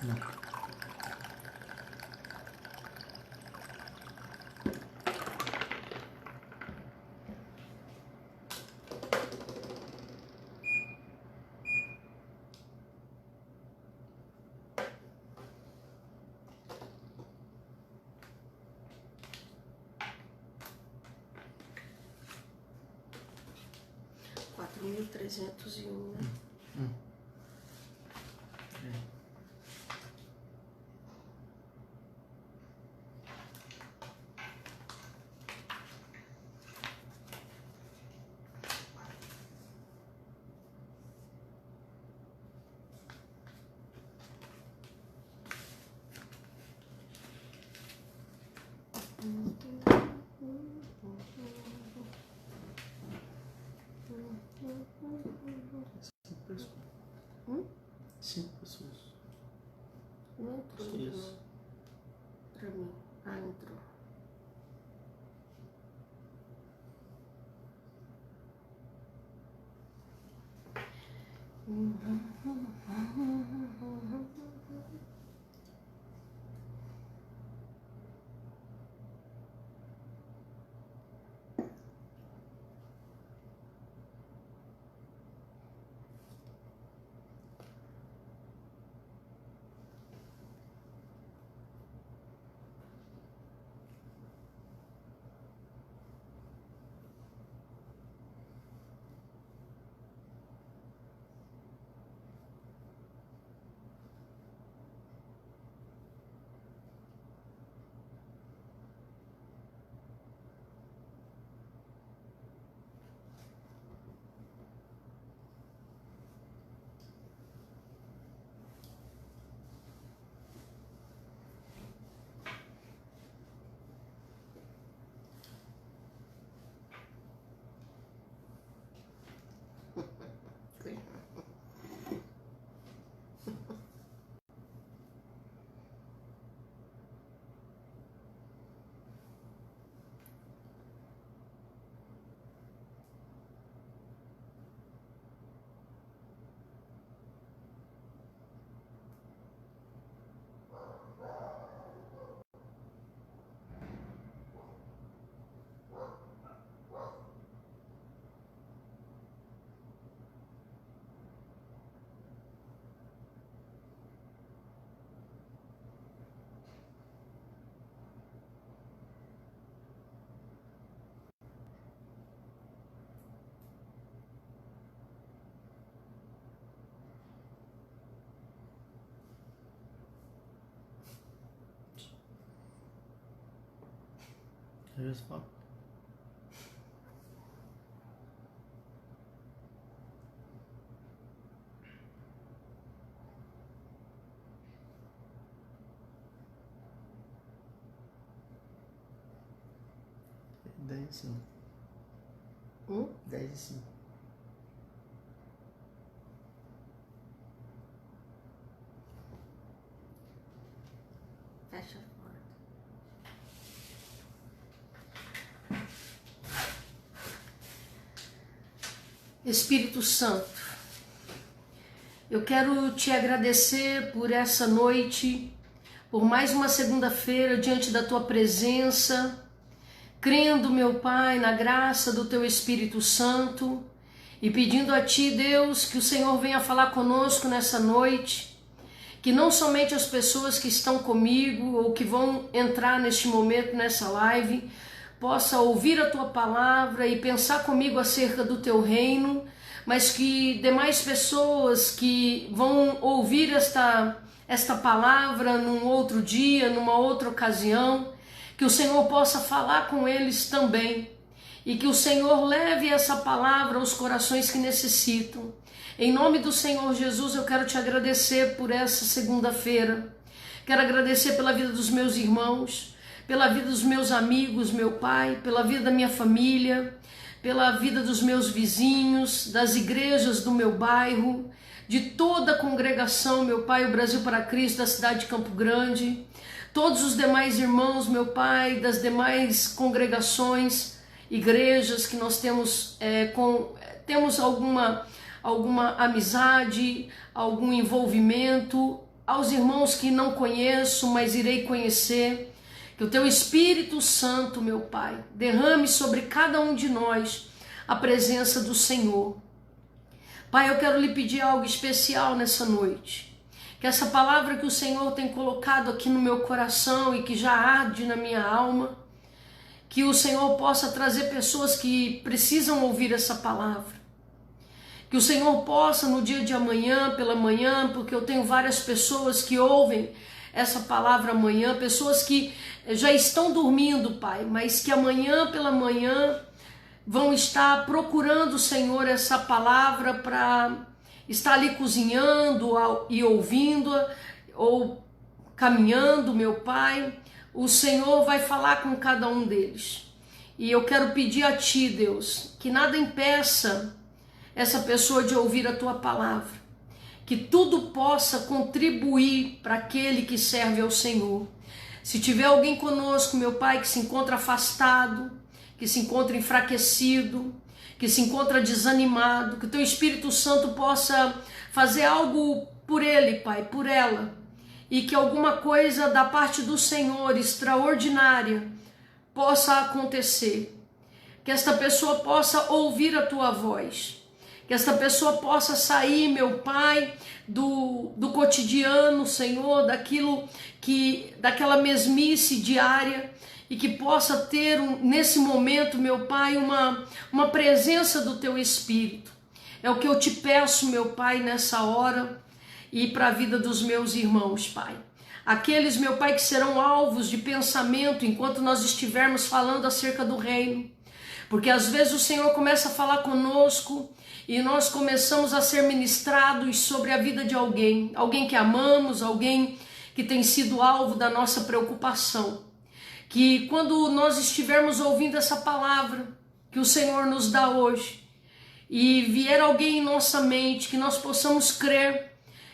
Não. $4.301, né? Cinco pessoas. Não entrou. Isso. Pra mim. Ah, entrou. Here's what. Dez e cinco. 10 e 5. Fecha a porta. Espírito Santo, eu quero te agradecer por essa noite, por mais uma segunda-feira diante da tua presença, crendo, meu Pai, na graça do teu Espírito Santo e pedindo a ti, Deus, que o Senhor venha falar conosco nessa noite, que não somente as pessoas que estão comigo ou que vão entrar neste momento nessa live possa ouvir a tua palavra e pensar comigo acerca do teu reino, mas que demais pessoas que vão ouvir esta palavra num outro dia, numa outra ocasião, que o Senhor possa falar com eles também e que o Senhor leve essa palavra aos corações que necessitam. Em nome do Senhor Jesus, eu quero te agradecer por essa segunda-feira. Quero agradecer pela vida dos meus irmãos, pela vida dos meus amigos, meu Pai, pela vida da minha família, pela vida dos meus vizinhos, das igrejas do meu bairro, de toda a congregação, meu Pai, o Brasil para Cristo, da cidade de Campo Grande, todos os demais irmãos, meu Pai, das demais congregações, igrejas que nós temos, temos alguma amizade, algum envolvimento, aos irmãos que não conheço, mas irei conhecer. Que o teu Espírito Santo, meu Pai, derrame sobre cada um de nós a presença do Senhor. Pai, eu quero lhe pedir algo especial nessa noite. Que essa palavra que o Senhor tem colocado aqui no meu coração e que já arde na minha alma, que o Senhor possa trazer pessoas que precisam ouvir essa palavra. Que o Senhor possa no dia de amanhã, pela manhã, porque eu tenho várias pessoas que ouvem essa palavra amanhã, pessoas que já estão dormindo, Pai, mas que amanhã pela manhã vão estar procurando, Senhor, essa palavra para estar ali cozinhando e ouvindo-a, ou caminhando, meu Pai. O Senhor vai falar com cada um deles. E eu quero pedir a Ti, Deus, que nada impeça essa pessoa de ouvir a Tua palavra. Que tudo possa contribuir para aquele que serve ao Senhor. Se tiver alguém conosco, meu Pai, que se encontra afastado, que se encontra enfraquecido, que se encontra desanimado, que o Teu Espírito Santo possa fazer algo por ele, Pai, por ela, e que alguma coisa da parte do Senhor extraordinária possa acontecer, que esta pessoa possa ouvir a Tua voz, que esta pessoa possa sair, meu Pai, do cotidiano, Senhor, daquela mesmice diária, e que possa ter nesse momento, meu Pai, uma presença do Teu Espírito. É o que eu te peço, meu Pai, nessa hora e para a vida dos meus irmãos, Pai. Aqueles, meu Pai, que serão alvos de pensamento enquanto nós estivermos falando acerca do reino. Porque às vezes o Senhor começa a falar conosco e nós começamos a ser ministrados sobre a vida de alguém que amamos, alguém que tem sido alvo da nossa preocupação. Que quando nós estivermos ouvindo essa palavra que o Senhor nos dá hoje e vier alguém em nossa mente, que nós possamos crer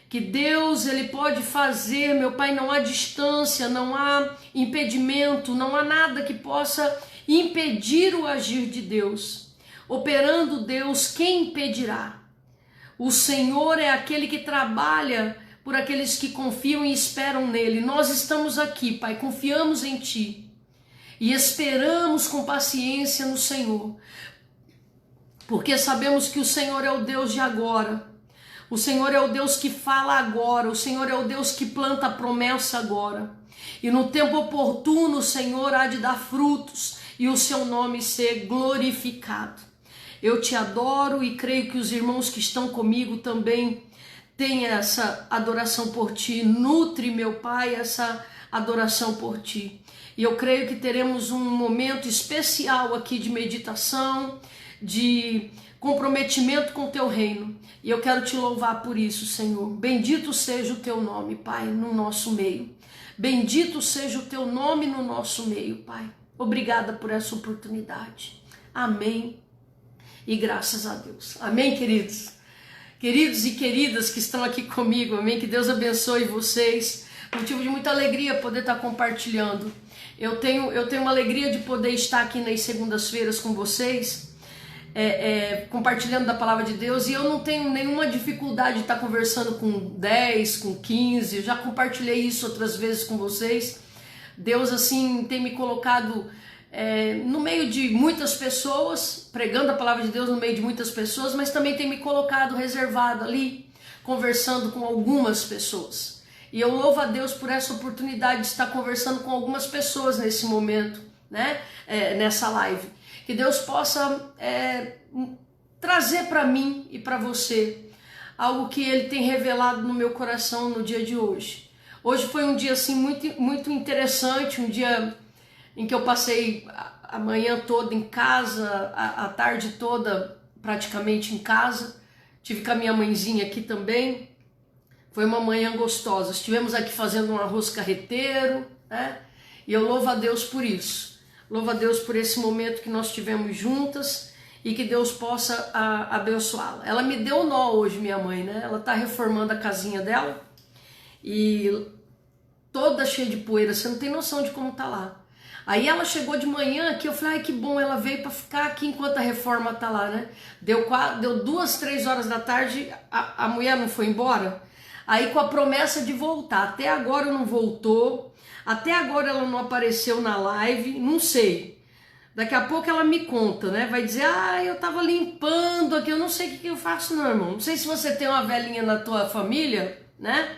que Deus, Ele pode fazer, meu Pai, não há distância, não há impedimento, não há nada que possa impedir o agir de Deus. Operando Deus, quem impedirá? O Senhor é aquele que trabalha por aqueles que confiam e esperam nele. Nós estamos aqui, Pai, confiamos em Ti e esperamos com paciência no Senhor, porque sabemos que o Senhor é o Deus de agora. O Senhor é o Deus que fala agora, o Senhor é o Deus que planta a promessa agora. E no tempo oportuno o Senhor há de dar frutos e o seu nome ser glorificado. Eu te adoro e creio que os irmãos que estão comigo também têm essa adoração por Ti. Nutre, meu Pai, essa adoração por Ti. E eu creio que teremos um momento especial aqui de meditação, de comprometimento com o Teu reino. E eu quero Te louvar por isso, Senhor. Bendito seja o Teu nome, Pai, no nosso meio. Bendito seja o Teu nome no nosso meio, Pai. Obrigada por essa oportunidade. Amém. E graças a Deus. Amém, queridos? Queridos e queridas que estão aqui comigo, amém? Que Deus abençoe vocês. Motivo de muita alegria poder estar compartilhando. Eu tenho uma alegria de poder estar aqui nas segundas-feiras com vocês, compartilhando da palavra de Deus, e eu não tenho nenhuma dificuldade de estar conversando com 10, com 15, eu já compartilhei isso outras vezes com vocês. Deus assim tem me colocado no meio de muitas pessoas, pregando a palavra de Deus no meio de muitas pessoas, mas também tem me colocado reservado ali, conversando com algumas pessoas. E eu louvo a Deus por essa oportunidade de estar conversando com algumas pessoas nesse momento, né? Nessa live. Que Deus possa trazer para mim e para você algo que Ele tem revelado no meu coração no dia de hoje. Hoje foi um dia assim muito interessante, um dia em que eu passei a manhã toda em casa, a tarde toda praticamente em casa. Tive com a minha mãezinha aqui também. Foi uma manhã gostosa. Estivemos aqui fazendo um arroz carreteiro, né? E eu louvo a Deus por isso. Louvo a Deus por esse momento que nós tivemos juntas e que Deus possa abençoá-la. Ela me deu nó hoje, minha mãe, né? Ela tá reformando a casinha dela e toda cheia de poeira, você não tem noção de como tá lá. Aí ela chegou de manhã aqui, eu falei, ai que bom, ela veio para ficar aqui enquanto a reforma tá lá, né? Deu 2, 3 horas da tarde, a mulher não foi embora. aí com a promessa de voltar. Até agora não voltou, até agora ela não apareceu na live, não sei. Daqui a pouco ela me conta, né? Vai dizer, eu tava limpando aqui, eu não sei o que eu faço não, irmão. Não sei se você tem uma velhinha na tua família, né?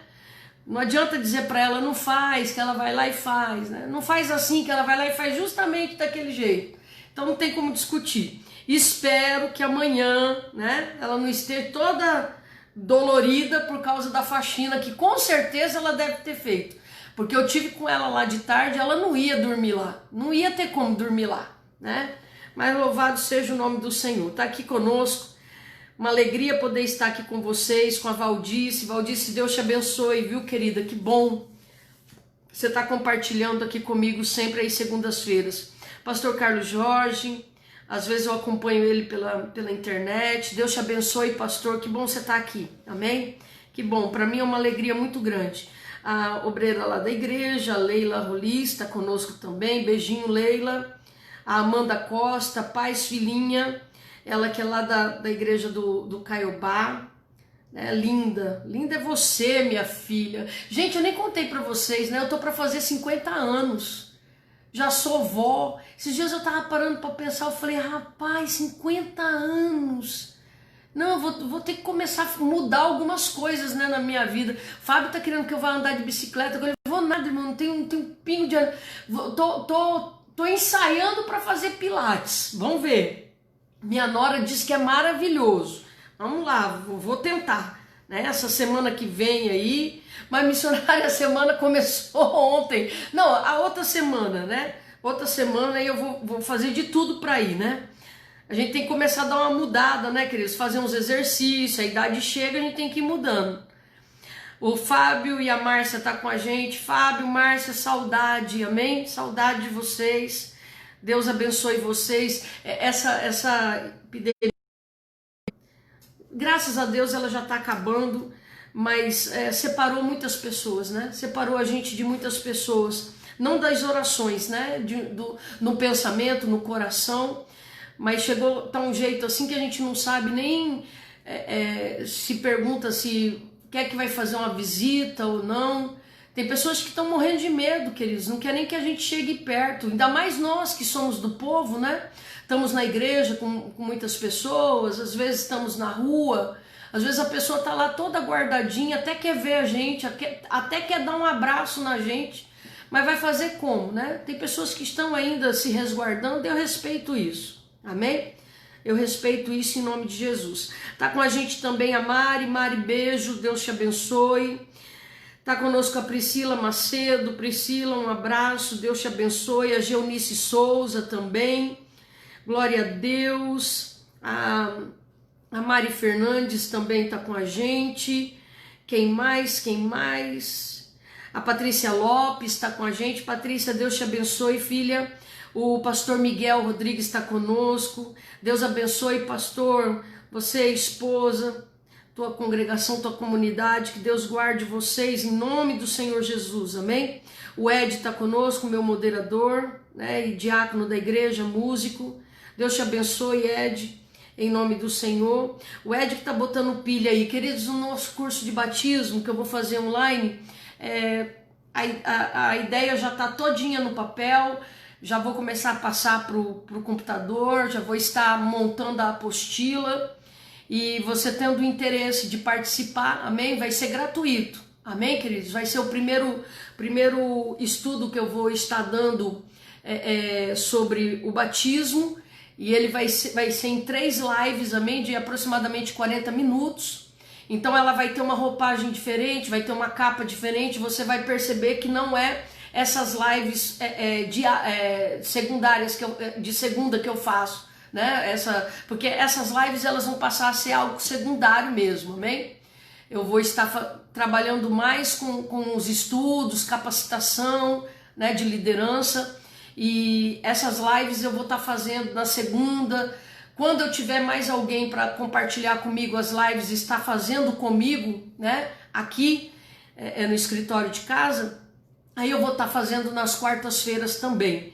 Não adianta dizer para ela, não faz, que ela vai lá e faz, né? Não faz assim, que ela vai lá e faz justamente daquele jeito. Então não tem como discutir. Espero que amanhã, né, ela não esteja toda dolorida por causa da faxina, que com certeza ela deve ter feito. Porque eu tive com ela lá de tarde, ela não ia dormir lá. Não ia ter como dormir lá, né? Mas louvado seja o nome do Senhor. Está aqui conosco. Uma alegria poder estar aqui com vocês, com a Valdice. Valdice, Deus te abençoe, viu, querida? Que bom você está compartilhando aqui comigo sempre às segundas-feiras. Pastor Carlos Jorge, às vezes eu acompanho ele pela internet. Deus te abençoe, pastor. Que bom você estar aqui, amém? Que bom, para mim é uma alegria muito grande. A obreira lá da igreja, a Leila Rolis, está conosco também. Beijinho, Leila. A Amanda Costa, paz, filhinha. Ela que é lá da igreja do Caiobá, né? Linda é você, minha filha. Gente, eu nem contei pra vocês, né? Eu tô pra fazer 50 anos, já sou vó. Esses dias eu tava parando pra pensar, eu falei, rapaz, 50 anos. Não, eu vou ter que começar a mudar algumas coisas, né, na minha vida. Fábio tá querendo que eu vá andar de bicicleta, eu não vou nada, irmão, não tenho um pingo de... Tô ensaiando pra fazer pilates, vamos ver. Minha nora diz que é maravilhoso. Vamos lá, vou tentar. Né? Essa semana que vem aí, mas missionária semana começou ontem. Não, a outra semana, né? Outra semana aí eu vou fazer de tudo para ir, né? A gente tem que começar a dar uma mudada, né, queridos? Fazer uns exercícios, a idade chega, a gente tem que ir mudando. O Fábio e a Márcia tá com a gente. Fábio, Márcia, saudade, amém? Saudade de vocês. Deus abençoe vocês. Essa epidemia, graças a Deus, ela já está acabando, mas separou muitas pessoas, né? Separou a gente de muitas pessoas, não das orações, né? No pensamento, no coração, mas chegou tá um jeito assim que a gente não sabe nem se pergunta se quer que vai fazer uma visita ou não. Tem pessoas que estão morrendo de medo, queridos, não querem que a gente chegue perto, ainda mais nós que somos do povo, né? Estamos na igreja com muitas pessoas, às vezes estamos na rua, às vezes a pessoa está lá toda guardadinha, até quer ver a gente, até quer dar um abraço na gente, mas vai fazer como, né? Tem pessoas que estão ainda se resguardando, eu respeito isso, amém? Eu respeito isso em nome de Jesus. Tá com a gente também a Mari, beijo, Deus te abençoe. Tá conosco a Priscila Macedo. Priscila, um abraço, Deus te abençoe. A Geunice Souza também, glória a Deus. A Mari Fernandes também tá com a gente. Quem mais? A Patrícia Lopes tá com a gente. Patrícia, Deus te abençoe, filha. O pastor Miguel Rodrigues está conosco. Deus abençoe, pastor, você, esposa, tua congregação, tua comunidade, que Deus guarde vocês em nome do Senhor Jesus, amém? O Ed está conosco, meu moderador, né, e diácono da igreja, músico. Deus te abençoe, Ed, em nome do Senhor. O Ed que está botando pilha aí, queridos, o nosso curso de batismo que eu vou fazer online, a ideia já está todinha no papel. Já vou começar a passar para o computador, já vou estar montando a apostila. E você tendo interesse de participar, amém? Vai ser gratuito, amém, queridos? Vai ser o primeiro estudo que eu vou estar dando sobre o batismo. E ele vai ser em 3 lives, amém? De aproximadamente 40 minutos. Então ela vai ter uma roupagem diferente, vai ter uma capa diferente. Você vai perceber que não é essas lives secundárias de segunda que eu faço, né? Porque essas lives elas vão passar a ser algo secundário mesmo, amém? Eu vou estar trabalhando mais com os estudos, capacitação, né, de liderança, e essas lives eu vou estar fazendo na segunda. Quando eu tiver mais alguém para compartilhar comigo as lives, estar fazendo comigo, né, aqui no escritório de casa, aí eu vou estar fazendo nas quartas-feiras também.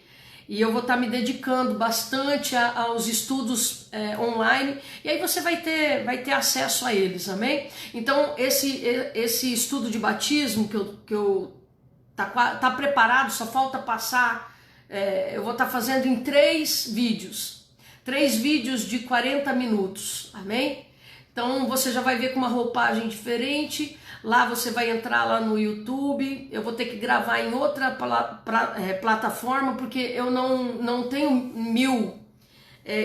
E eu vou estar me dedicando bastante aos estudos online, e aí você vai ter acesso a eles, amém? Então esse estudo de batismo que eu tá preparado, só falta passar, eu vou estar fazendo em 3 vídeos de 40 minutos, amém? Então você já vai ver com uma roupagem diferente. Lá você vai entrar lá no YouTube. Eu vou ter que gravar em outra plataforma, porque eu não tenho 1000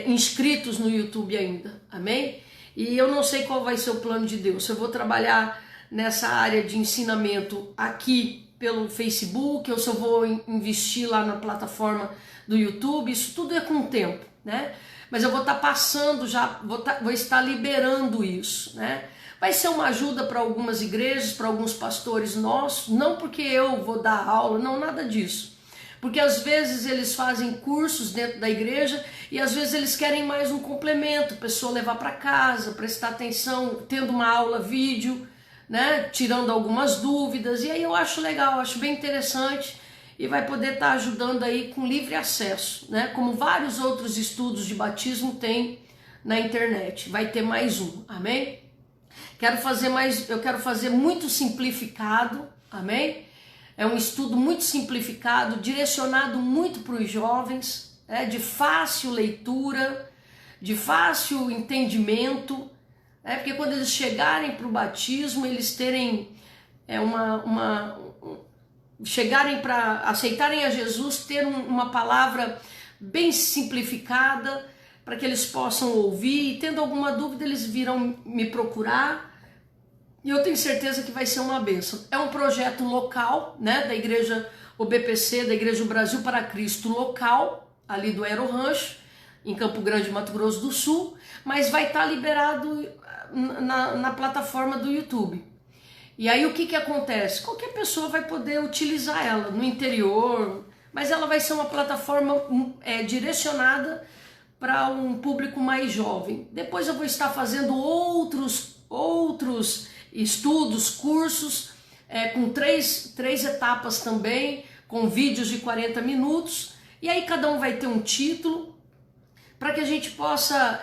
inscritos no YouTube ainda, amém? E eu não sei qual vai ser o plano de Deus. Se eu vou trabalhar nessa área de ensinamento aqui pelo Facebook, ou se eu vou investir lá na plataforma do YouTube, isso tudo é com o tempo, né? Mas eu vou estar passando já, vou estar liberando isso, né? Vai ser uma ajuda para algumas igrejas, para alguns pastores nossos, não porque eu vou dar aula, não, nada disso. Porque às vezes eles fazem cursos dentro da igreja e às vezes eles querem mais um complemento, pessoa levar para casa, prestar atenção, tendo uma aula vídeo, né? Tirando algumas dúvidas, e aí eu acho legal, acho bem interessante. E vai poder estar ajudando aí com livre acesso, né? Como vários outros estudos de batismo tem na internet. Vai ter mais um, amém? Eu quero fazer muito simplificado, amém? É um estudo muito simplificado, direcionado muito para os jovens, de fácil leitura, de fácil entendimento, porque quando eles chegarem para o batismo, eles terem chegarem para aceitarem a Jesus, ter uma palavra bem simplificada, para que eles possam ouvir, e tendo alguma dúvida eles virão me procurar, e eu tenho certeza que vai ser uma bênção. É um projeto local, né, da igreja OBPC, da Igreja Brasil para Cristo local, ali do Aero Rancho, em Campo Grande, Mato Grosso do Sul, mas vai estar liberado na plataforma do YouTube. E aí o que acontece? Qualquer pessoa vai poder utilizar ela no interior, mas ela vai ser uma plataforma direcionada para um público mais jovem. Depois eu vou estar fazendo outros estudos, cursos, com três etapas também, com vídeos de 40 minutos, e aí cada um vai ter um título, para que a gente possa...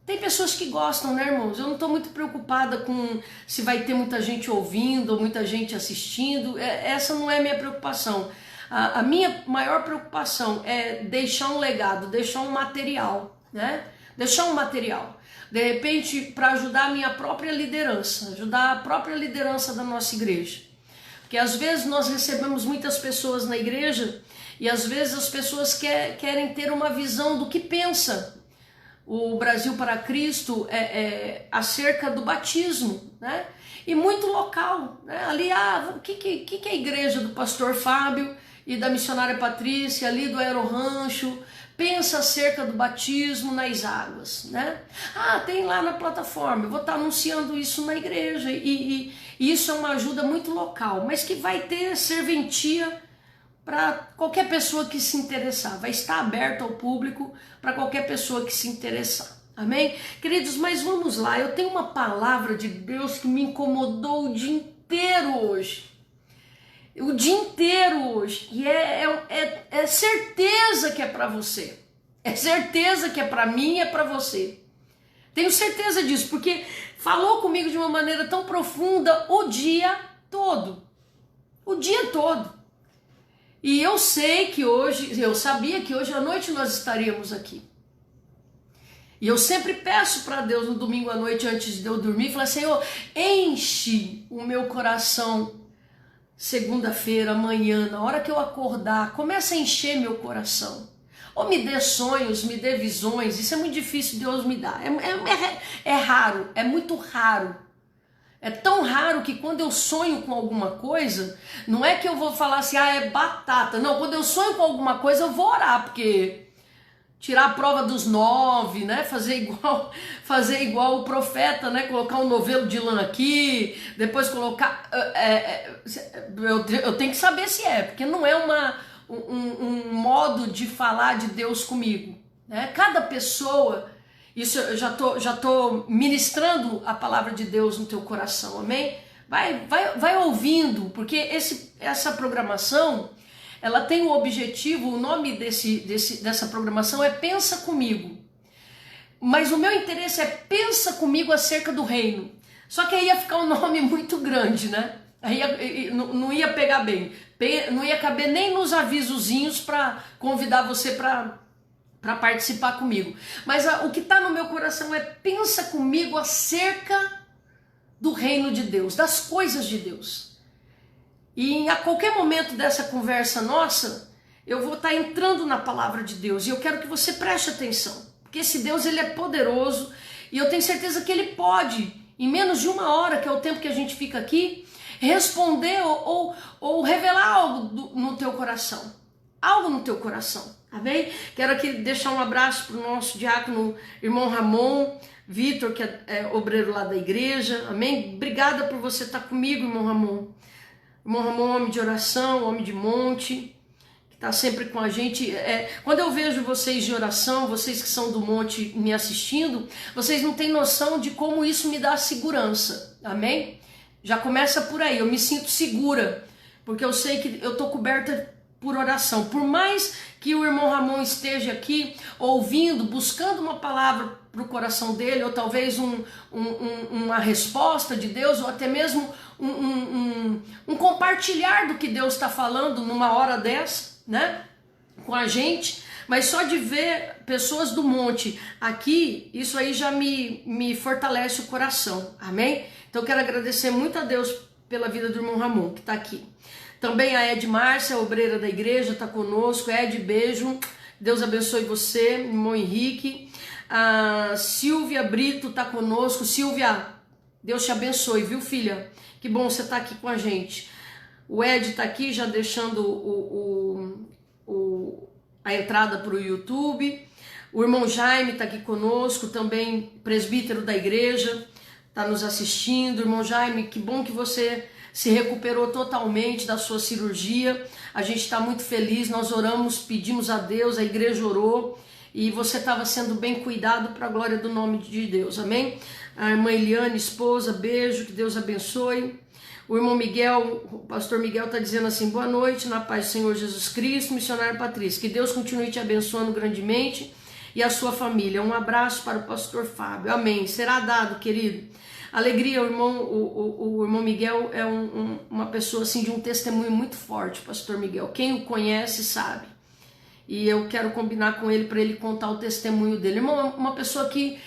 Tem pessoas que gostam, né, irmãos? Eu não estou muito preocupada com se vai ter muita gente ouvindo ou muita gente assistindo. Essa não é a minha preocupação. A minha maior preocupação é deixar um legado, deixar um material, né? Deixar um material. De repente, para ajudar a minha própria liderança, ajudar a própria liderança da nossa igreja. Porque às vezes nós recebemos muitas pessoas na igreja e às vezes as pessoas querem ter uma visão do que pensa o Brasil para Cristo acerca do batismo, né? E muito local, né? Ali, o que é a igreja do pastor Fábio e da missionária Patrícia, ali do Aero Rancho, pensa acerca do batismo nas águas, né? Tem lá na plataforma, eu vou estar anunciando isso na igreja, e isso é uma ajuda muito local, mas que vai ter serventia para qualquer pessoa que se interessar, vai estar aberto ao público para qualquer pessoa que se interessar, amém? Queridos, mas vamos lá, eu tenho uma palavra de Deus que me incomodou o dia inteiro hoje, e é certeza que é para você, é certeza que é para mim e é para você, tenho certeza disso, porque falou comigo de uma maneira tão profunda o dia todo, e eu sabia que hoje à noite nós estaríamos aqui. E eu sempre peço para Deus no domingo à noite, antes de eu dormir, falar: Senhor, enche o meu coração segunda-feira, amanhã, na hora que eu acordar, começa a encher meu coração. Ou me dê sonhos, me dê visões, isso é muito difícil Deus me dar. É raro, é muito raro. É tão raro que quando eu sonho com alguma coisa, não é que eu vou falar assim, é batata. Não, quando eu sonho com alguma coisa, eu vou orar, porque tirar a prova dos 9, né? Fazer igual o profeta, né? Colocar um novelo de lã aqui, depois colocar... eu tenho que saber se porque não é um modo de falar de Deus comigo, né? Cada pessoa... Isso eu já tô ministrando a palavra de Deus no teu coração, amém? Vai ouvindo, porque essa programação, ela tem o objetivo, o nome dessa programação é Pensa Comigo. Mas o meu interesse é Pensa Comigo acerca do reino. Só que aí ia ficar um nome muito grande, né? Aí não ia pegar bem. Não ia caber nem nos avisozinhos para convidar você para participar comigo. Mas o que está no meu coração é Pensa Comigo acerca do reino de Deus, das coisas de Deus. E a qualquer momento dessa conversa nossa, eu vou estar entrando na palavra de Deus. E eu quero que você preste atenção. Porque esse Deus, ele é poderoso. E eu tenho certeza que ele pode, em menos de 1 hora, que é o tempo que a gente fica aqui, responder ou revelar algo no teu coração. Algo no teu coração. Amém? Quero aqui deixar um abraço para o nosso diácono, irmão Ramon Vitor, que é obreiro lá da igreja. Amém? Obrigada por você estar comigo, irmão Ramon. Irmão Ramon, homem de oração, homem de monte, que está sempre com a gente. Quando eu vejo vocês de oração, vocês que são do monte me assistindo, vocês não têm noção de como isso me dá segurança. Amém? Já começa por aí, eu me sinto segura, porque eu sei que eu estou coberta por oração. Por mais que o irmão Ramon esteja aqui ouvindo, buscando uma palavra para o coração dele, ou talvez uma resposta de Deus, ou até mesmo um compartilhar do que Deus está falando numa hora dessa, né, com a gente, mas só de ver pessoas do monte aqui, isso aí já me fortalece o coração, amém? Então eu quero agradecer muito a Deus pela vida do irmão Ramon, que está aqui. Também a Ed Márcia, obreira da igreja, está conosco. Ed, beijo, Deus abençoe você, irmão Henrique. A Silvia Brito está conosco. Silvia, Deus te abençoe, viu, filha? Que bom você estar aqui com a gente. O Ed está aqui já deixando a entrada para o YouTube. O irmão Jaime está aqui conosco, também presbítero da igreja, está nos assistindo. Irmão Jaime, que bom que você se recuperou totalmente da sua cirurgia. A gente está muito feliz, nós oramos, pedimos a Deus, a igreja orou, e você estava sendo bem cuidado para a glória do nome de Deus, amém? A irmã Eliane, esposa, beijo, que Deus abençoe. O irmão Miguel, o pastor Miguel está dizendo assim, boa noite, na paz do Senhor Jesus Cristo, missionário Patrícia, que Deus continue te abençoando grandemente e a sua família. Um abraço para o pastor Fábio, amém, será dado, querido. Alegria, o irmão Miguel é uma pessoa assim de um testemunho muito forte, pastor Miguel. Quem o conhece sabe. E eu quero combinar com ele para ele contar o testemunho dele. Irmão, uma pessoa que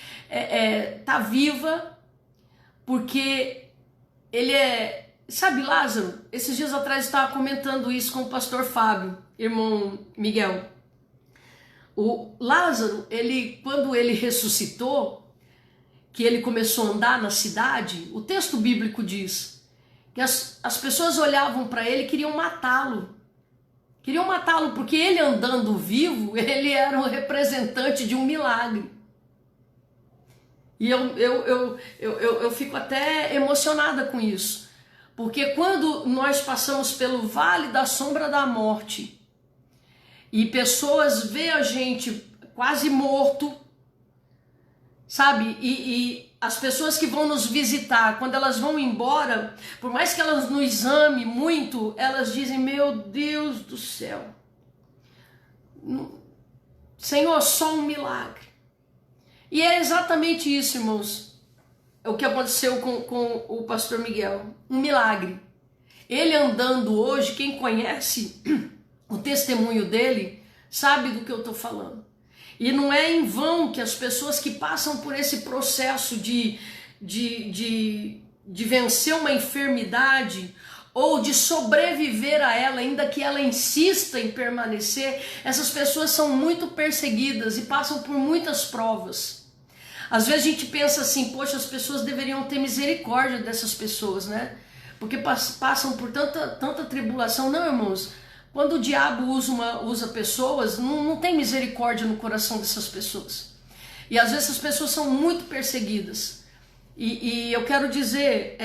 tá viva porque ele é... Sabe, Lázaro? Esses dias atrás eu estava comentando isso com o pastor Fábio, irmão Miguel. O Lázaro, quando ele ressuscitou, que ele começou a andar na cidade, o texto bíblico diz que as pessoas olhavam para ele e queriam matá-lo. Queriam matá-lo porque ele andando vivo, ele era um representante de um milagre. E eu fico até emocionada com isso. Porque quando nós passamos pelo vale da sombra da morte e pessoas veem a gente quase morto, sabe, e as pessoas que vão nos visitar, quando elas vão embora, por mais que elas nos amem muito, elas dizem, meu Deus do céu, Senhor, só um milagre. E é exatamente isso, irmãos, o que aconteceu com o pastor Miguel, um milagre. Ele andando hoje, quem conhece o testemunho dele, sabe do que eu estou falando. E não é em vão que as pessoas que passam por esse processo de vencer uma enfermidade ou de sobreviver a ela, ainda que ela insista em permanecer, essas pessoas são muito perseguidas e passam por muitas provas. Às vezes a gente pensa assim, poxa, as pessoas deveriam ter misericórdia dessas pessoas, né? Porque passam por tanta tribulação. Não, irmãos. Quando o diabo usa pessoas, não tem misericórdia no coração dessas pessoas. E às vezes essas pessoas são muito perseguidas. E eu quero dizer,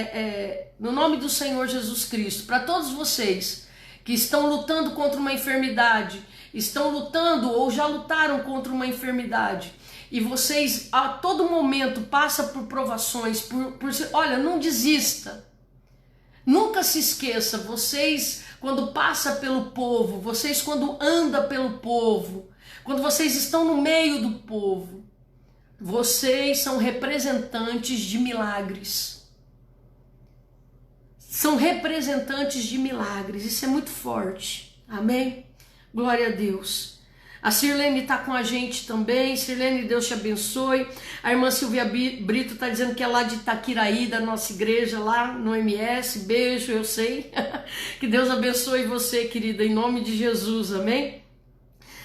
no nome do Senhor Jesus Cristo, para todos vocês que estão lutando contra uma enfermidade, estão lutando ou já lutaram contra uma enfermidade, e vocês a todo momento passam por provações, olha, não desista. Nunca se esqueça, vocês quando passa pelo povo, vocês quando anda pelo povo, quando vocês estão no meio do povo, vocês são representantes de milagres. São representantes de milagres, isso é muito forte, amém? Glória a Deus. A Sirlene está com a gente também. Sirlene, Deus te abençoe. A irmã Silvia Brito está dizendo que é lá de Itaquiraí, da nossa igreja, lá no MS. Beijo, eu sei. Que Deus abençoe você, querida, em nome de Jesus, amém?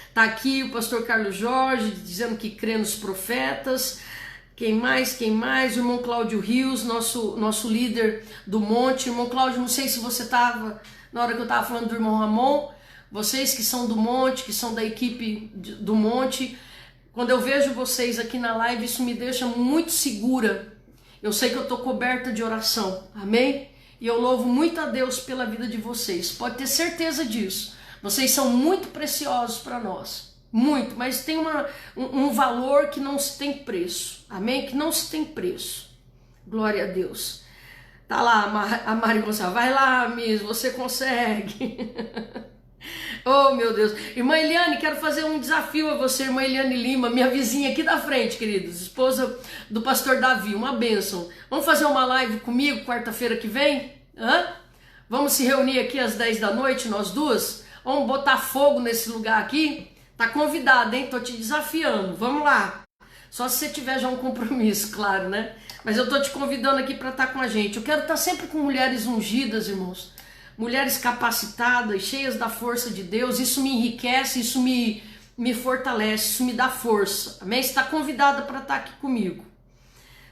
Está aqui o pastor Carlos Jorge, dizendo que crê nos profetas. Quem mais? Quem mais? O irmão Cláudio Rios, nosso líder do Monte. Irmão Cláudio, não sei se você estava na hora que eu estava falando do irmão Ramon. Vocês que são do Monte, que são da equipe do Monte, quando eu vejo vocês aqui na live, isso me deixa muito segura. Eu sei que eu estou coberta de oração, amém? E eu louvo muito a Deus pela vida de vocês, pode ter certeza disso. Vocês são muito preciosos para nós, muito, mas tem um valor que não se tem preço, amém? Que não se tem preço, glória a Deus. Tá lá a Mari Gonçalves, vai lá, Miss, você consegue. Oh, meu Deus. Irmã Eliane, quero fazer um desafio a você, irmã Eliane Lima, minha vizinha aqui da frente, queridos, esposa do pastor Davi, uma bênção. Vamos fazer uma live comigo quarta-feira que vem? Vamos se reunir aqui às 10 da noite, nós duas? Vamos botar fogo nesse lugar aqui? Tá convidada, hein? Tô te desafiando. Vamos lá. Só se você tiver já um compromisso, claro, né? Mas eu tô te convidando aqui para estar com a gente. Eu quero estar sempre com mulheres ungidas, irmãos. Mulheres capacitadas, cheias da força de Deus, isso me enriquece, isso me fortalece, isso me dá força, amém? Você está convidada para estar aqui comigo.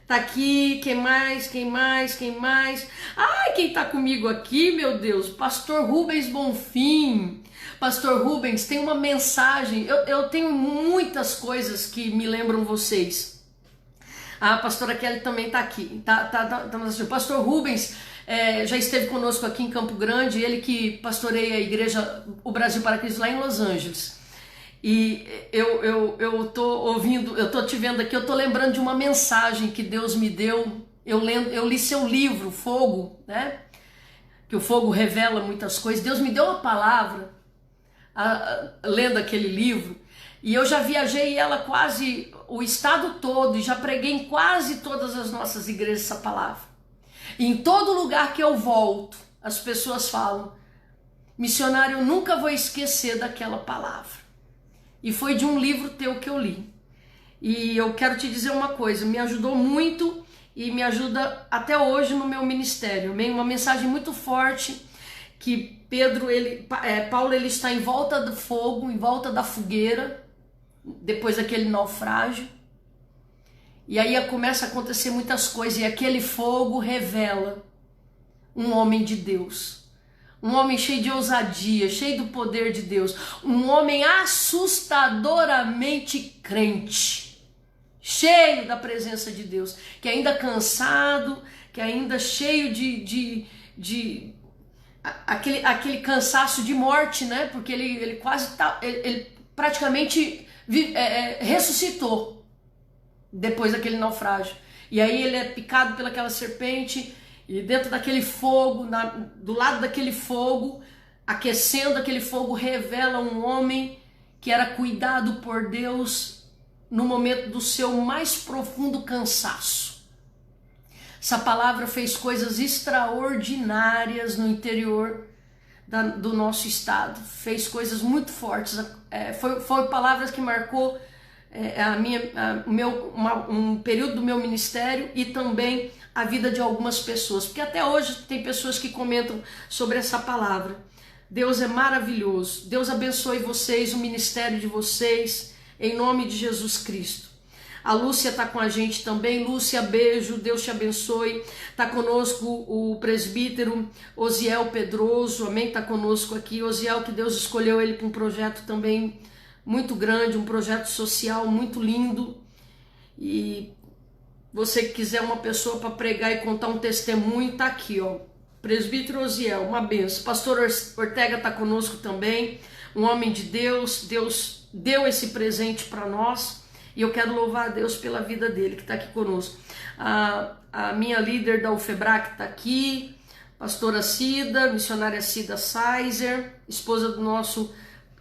Tá aqui, quem mais, quem mais, quem mais? Ai, quem tá comigo aqui, meu Deus, pastor Rubens Bonfim. Pastor Rubens, tem uma mensagem, eu tenho muitas coisas que me lembram vocês. A pastora Kelly também tá aqui, pastor Rubens, já esteve conosco aqui em Campo Grande, ele que pastoreia a igreja O Brasil para Cristo lá em Los Angeles. E eu tô ouvindo, eu tô te vendo aqui, eu tô lembrando de uma mensagem que Deus me deu. Eu li seu livro, Fogo, né? Que o fogo revela muitas coisas. Deus me deu uma palavra lendo aquele livro, e eu já viajei ela quase o estado todo e já preguei em quase todas as nossas igrejas essa palavra. E em todo lugar que eu volto, as pessoas falam: missionário, eu nunca vou esquecer daquela palavra. E foi de um livro teu que eu li. E eu quero te dizer uma coisa, me ajudou muito e me ajuda até hoje no meu ministério. Uma mensagem muito forte que Paulo ele está em volta do fogo, em volta da fogueira, depois daquele naufrágio. E aí começa a acontecer muitas coisas, e aquele fogo revela um homem de Deus. Um homem cheio de ousadia, cheio do poder de Deus. Um homem assustadoramente crente, cheio da presença de Deus, que ainda cansado, que ainda cheio de aquele cansaço de morte, né? Porque ele quase ele praticamente ressuscitou depois daquele naufrágio. E aí ele é picado pelaquela serpente, e dentro daquele fogo, do lado daquele fogo, aquecendo aquele fogo, revela um homem que era cuidado por Deus no momento do seu mais profundo cansaço. Essa palavra fez coisas extraordinárias no interior do nosso estado, fez coisas muito fortes, foi palavras que marcou um período do meu ministério e também a vida de algumas pessoas, porque até hoje tem pessoas que comentam sobre essa palavra. Deus é maravilhoso, Deus abençoe vocês, o ministério de vocês, em nome de Jesus Cristo. A Lúcia está com a gente também. Lúcia, beijo, Deus te abençoe. Está conosco o presbítero Osiel Pedroso, amém? Está conosco aqui. Osiel, que Deus escolheu ele para um projeto também muito grande, um projeto social muito lindo. E você que quiser uma pessoa para pregar e contar um testemunho, tá aqui, ó. Presbítero Osiel, uma benção. Pastor Ortega está conosco também, um homem de Deus. Deus deu esse presente para nós e eu quero louvar a Deus pela vida dele, que está aqui conosco. A minha líder da UFEBRAC está aqui, pastora Cida, missionária Cida Saiser, esposa do nosso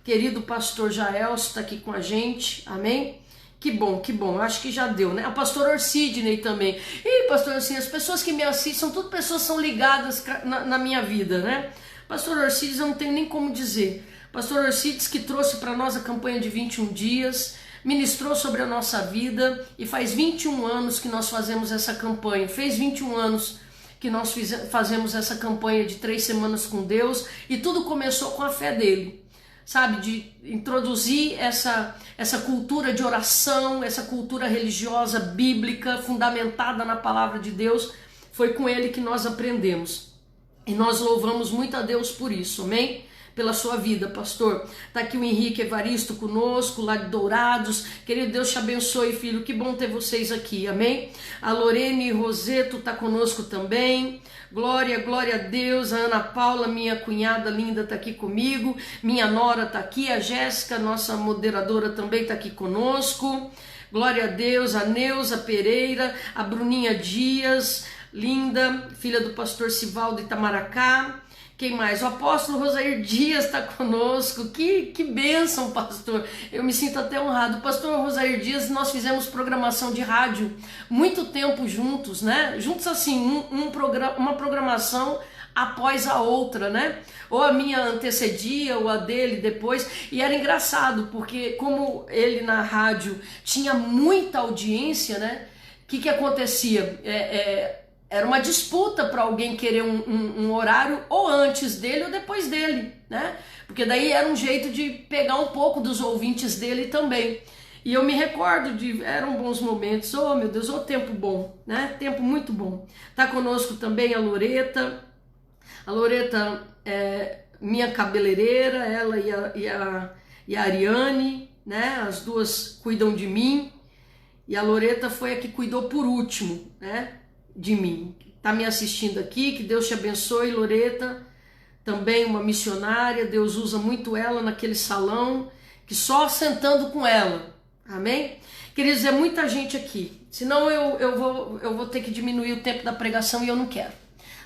querido pastor Jaelso, está aqui com a gente, amém? Que bom, acho que já deu, né? A pastora Orsidney também. E pastor, assim, as pessoas que me assistem, são tudo pessoas que são ligadas na minha vida, né? Pastor Orsides, eu não tenho nem como dizer. Pastor Orsides que trouxe para nós a campanha de 21 dias, ministrou sobre a nossa vida e faz 21 anos que nós fazemos essa campanha. Fez 21 anos que nós fazemos essa campanha de 3 semanas com Deus e tudo começou com a fé dele. Sabe, de introduzir essa cultura de oração, essa cultura religiosa, bíblica, fundamentada na palavra de Deus, foi com ele que nós aprendemos. E nós louvamos muito a Deus por isso, amém? Pela sua vida, pastor. Tá aqui o Henrique Evaristo conosco, lá de Dourados. Querido Deus te abençoe, filho. Que bom ter vocês aqui, amém? A Lorene Roseto tá conosco também. Glória, glória a Deus. A Ana Paula, minha cunhada linda, tá aqui comigo. Minha nora tá aqui. A Jéssica, nossa moderadora, também tá aqui conosco. Glória a Deus. A Neuza Pereira, a Bruninha Dias, linda, filha do pastor Sivaldo Itamaracá. Quem mais? O apóstolo Rosair Dias está conosco. Que bênção, pastor. Eu me sinto até honrado. O pastor Rosair Dias, nós fizemos programação de rádio muito tempo juntos, né? Juntos assim, uma programação após a outra, né? Ou a minha antecedia, ou a dele depois. E era engraçado, porque como ele na rádio tinha muita audiência, né? O que acontecia? Era uma disputa para alguém querer um horário ou antes dele ou depois dele, né? Porque daí era um jeito de pegar um pouco dos ouvintes dele também. E eu me recordo eram bons momentos, oh meu Deus, oh tempo bom, né? Tempo muito bom. Tá conosco também a Loreta. A Loreta é minha cabeleireira, ela e a Ariane, né? As duas cuidam de mim. E a Loreta foi a que cuidou por último, né? De mim, tá me assistindo aqui, que Deus te abençoe, Loreta, também uma missionária, Deus usa muito ela naquele salão, que só sentando com ela, amém? Queridos, é muita gente aqui, senão eu vou ter que diminuir o tempo da pregação e eu não quero.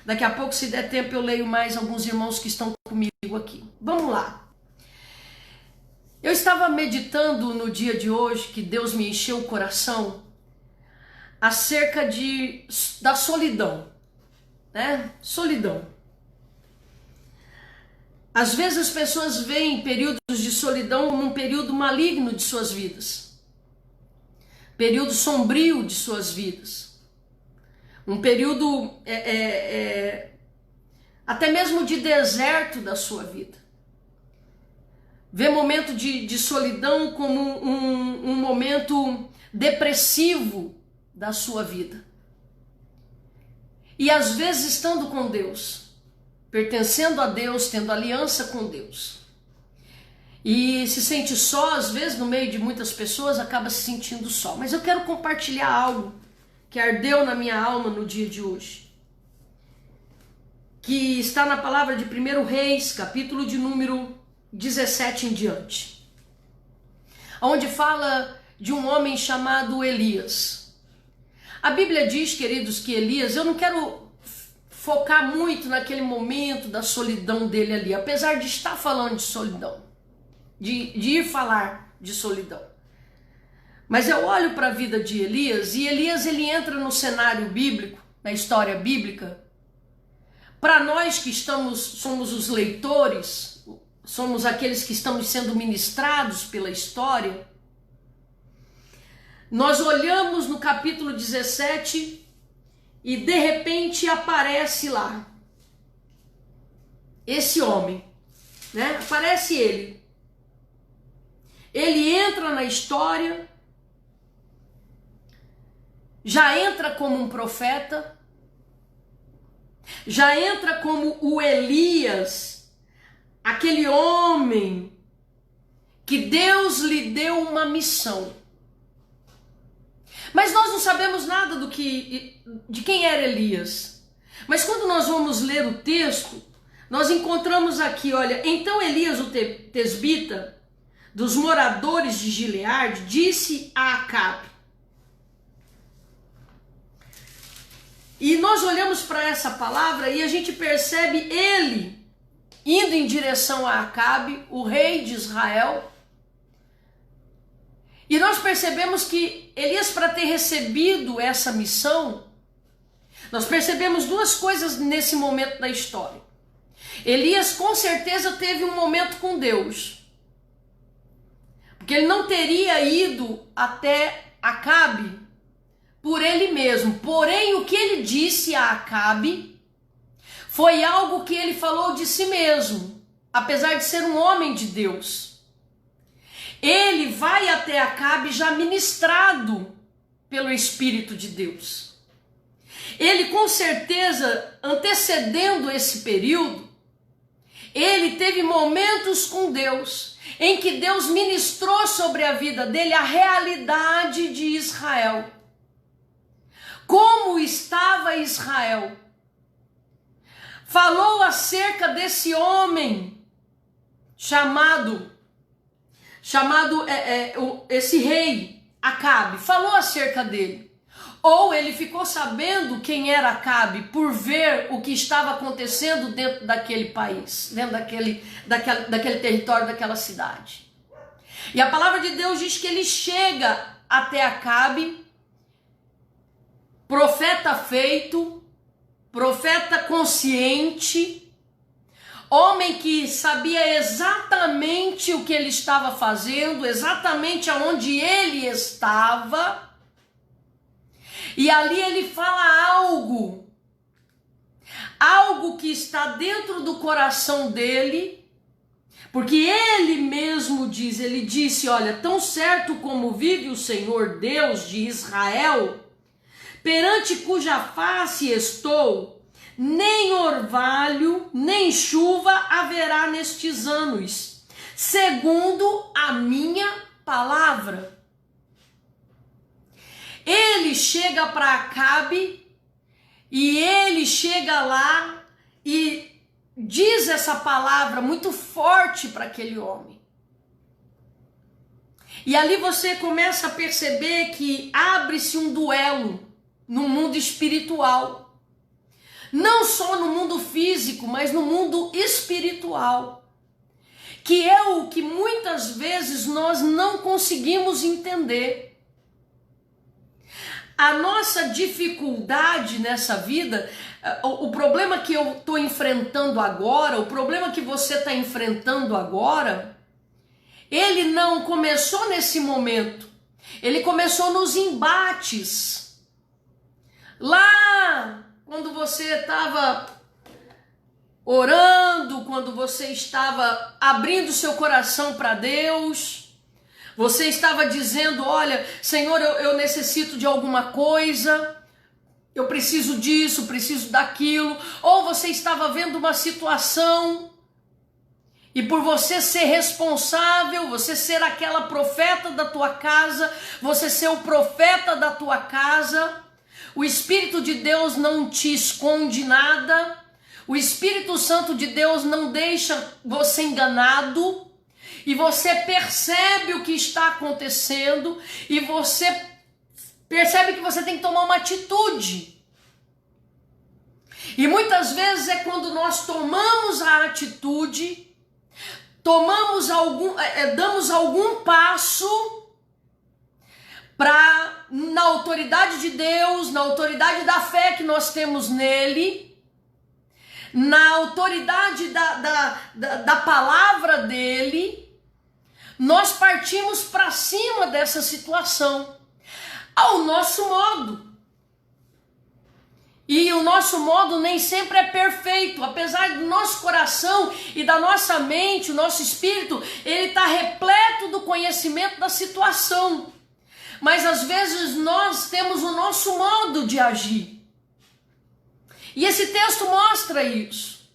Daqui a pouco, se der tempo, eu leio mais alguns irmãos que estão comigo aqui. Vamos lá. Eu estava meditando no dia de hoje, que Deus me encheu o coração, acerca da solidão, né? Solidão. Às vezes as pessoas veem períodos de solidão como um período maligno de suas vidas, período sombrio de suas vidas, um período até mesmo de deserto da sua vida. Vê momento de solidão como um momento depressivo da sua vida. E às vezes estando com Deus, pertencendo a Deus, tendo aliança com Deus, e se sente só, às vezes no meio de muitas pessoas acaba se sentindo só. Mas eu quero compartilhar algo que ardeu na minha alma no dia de hoje, que está na palavra de 1 Reis, capítulo de número 17 em diante, onde fala de um homem chamado Elias. A Bíblia diz, queridos, que Elias, eu não quero focar muito naquele momento da solidão dele ali, apesar de estar falando de solidão, de ir falar de solidão. Mas eu olho para a vida de Elias, e Elias ele entra no cenário bíblico, na história bíblica. Para nós que somos os leitores, somos aqueles que estamos sendo ministrados pela história, nós olhamos no capítulo 17 e de repente aparece lá esse homem, né? Aparece ele. Ele entra na história, já entra como um profeta, já entra como o Elias, aquele homem que Deus lhe deu uma missão. Mas nós não sabemos nada de quem era Elias. Mas quando nós vamos ler o texto, nós encontramos aqui, olha, então Elias, o tesbita, dos moradores de Gileade, disse a Acabe. E nós olhamos para essa palavra e a gente percebe ele indo em direção a Acabe, o rei de Israel. E nós percebemos que Elias, para ter recebido essa missão, nós percebemos duas coisas nesse momento da história. Elias com certeza teve um momento com Deus, porque ele não teria ido até Acabe por ele mesmo. Porém, o que ele disse a Acabe foi algo que ele falou de si mesmo, apesar de ser um homem de Deus. Ele vai até Acabe já ministrado pelo Espírito de Deus. Ele, com certeza, antecedendo esse período, ele teve momentos com Deus, em que Deus ministrou sobre a vida dele a realidade de Israel. Como estava Israel? Falou acerca desse homem chamado esse rei Acabe, falou acerca dele. Ou ele ficou sabendo quem era Acabe por ver o que estava acontecendo dentro daquele país, dentro daquele território, daquela cidade. E a palavra de Deus diz que ele chega até Acabe, profeta feito, profeta consciente, homem que sabia exatamente o que ele estava fazendo, exatamente aonde ele estava. E ali ele fala algo que está dentro do coração dele, porque ele mesmo diz, ele disse, olha, tão certo como vive o Senhor Deus de Israel, perante cuja face estou, nem orvalho, nem chuva haverá nestes anos, segundo a minha palavra. Ele chega para Acabe e ele chega lá e diz essa palavra muito forte para aquele homem. E ali você começa a perceber que abre-se um duelo no mundo espiritual. Não só no mundo físico, mas no mundo espiritual. Que é o que muitas vezes nós não conseguimos entender. A nossa dificuldade nessa vida, o problema que eu estou enfrentando agora, o problema que você está enfrentando agora, ele não começou nesse momento, ele começou nos embates. Lá, quando você estava orando, quando você estava abrindo seu coração para Deus, você estava dizendo, olha, Senhor, eu necessito de alguma coisa, eu preciso disso, preciso daquilo. Ou você estava vendo uma situação e por você ser responsável, você ser aquela profeta da tua casa, você ser o profeta da tua casa, o Espírito de Deus não te esconde nada, o Espírito Santo de Deus não deixa você enganado, e você percebe o que está acontecendo e você percebe que você tem que tomar uma atitude. E muitas vezes é quando nós tomamos a atitude, damos algum passo para, na autoridade de Deus, na autoridade da fé que nós temos nele, na autoridade da palavra dele, nós partimos para cima dessa situação, ao nosso modo. E o nosso modo nem sempre é perfeito, apesar do nosso coração e da nossa mente, o nosso espírito, ele está repleto do conhecimento da situação. Mas às vezes nós temos o nosso modo de agir. E esse texto mostra isso.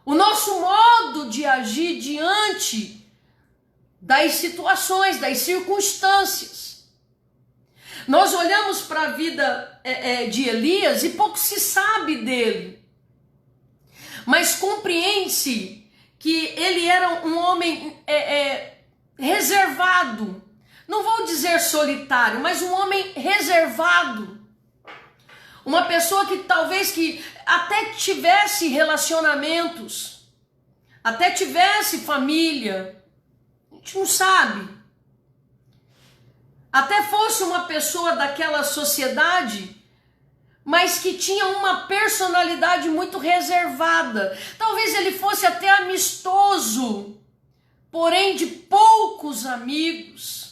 O nosso modo de agir diante das situações, das circunstâncias. Nós olhamos para a vida de Elias e pouco se sabe dele. Mas compreende-se que ele era um homem reservado. Não vou dizer solitário, mas um homem reservado. Uma pessoa que talvez que até tivesse relacionamentos, até tivesse família, a gente não sabe. Até fosse uma pessoa daquela sociedade, mas que tinha uma personalidade muito reservada. Talvez ele fosse até amistoso, porém de poucos amigos.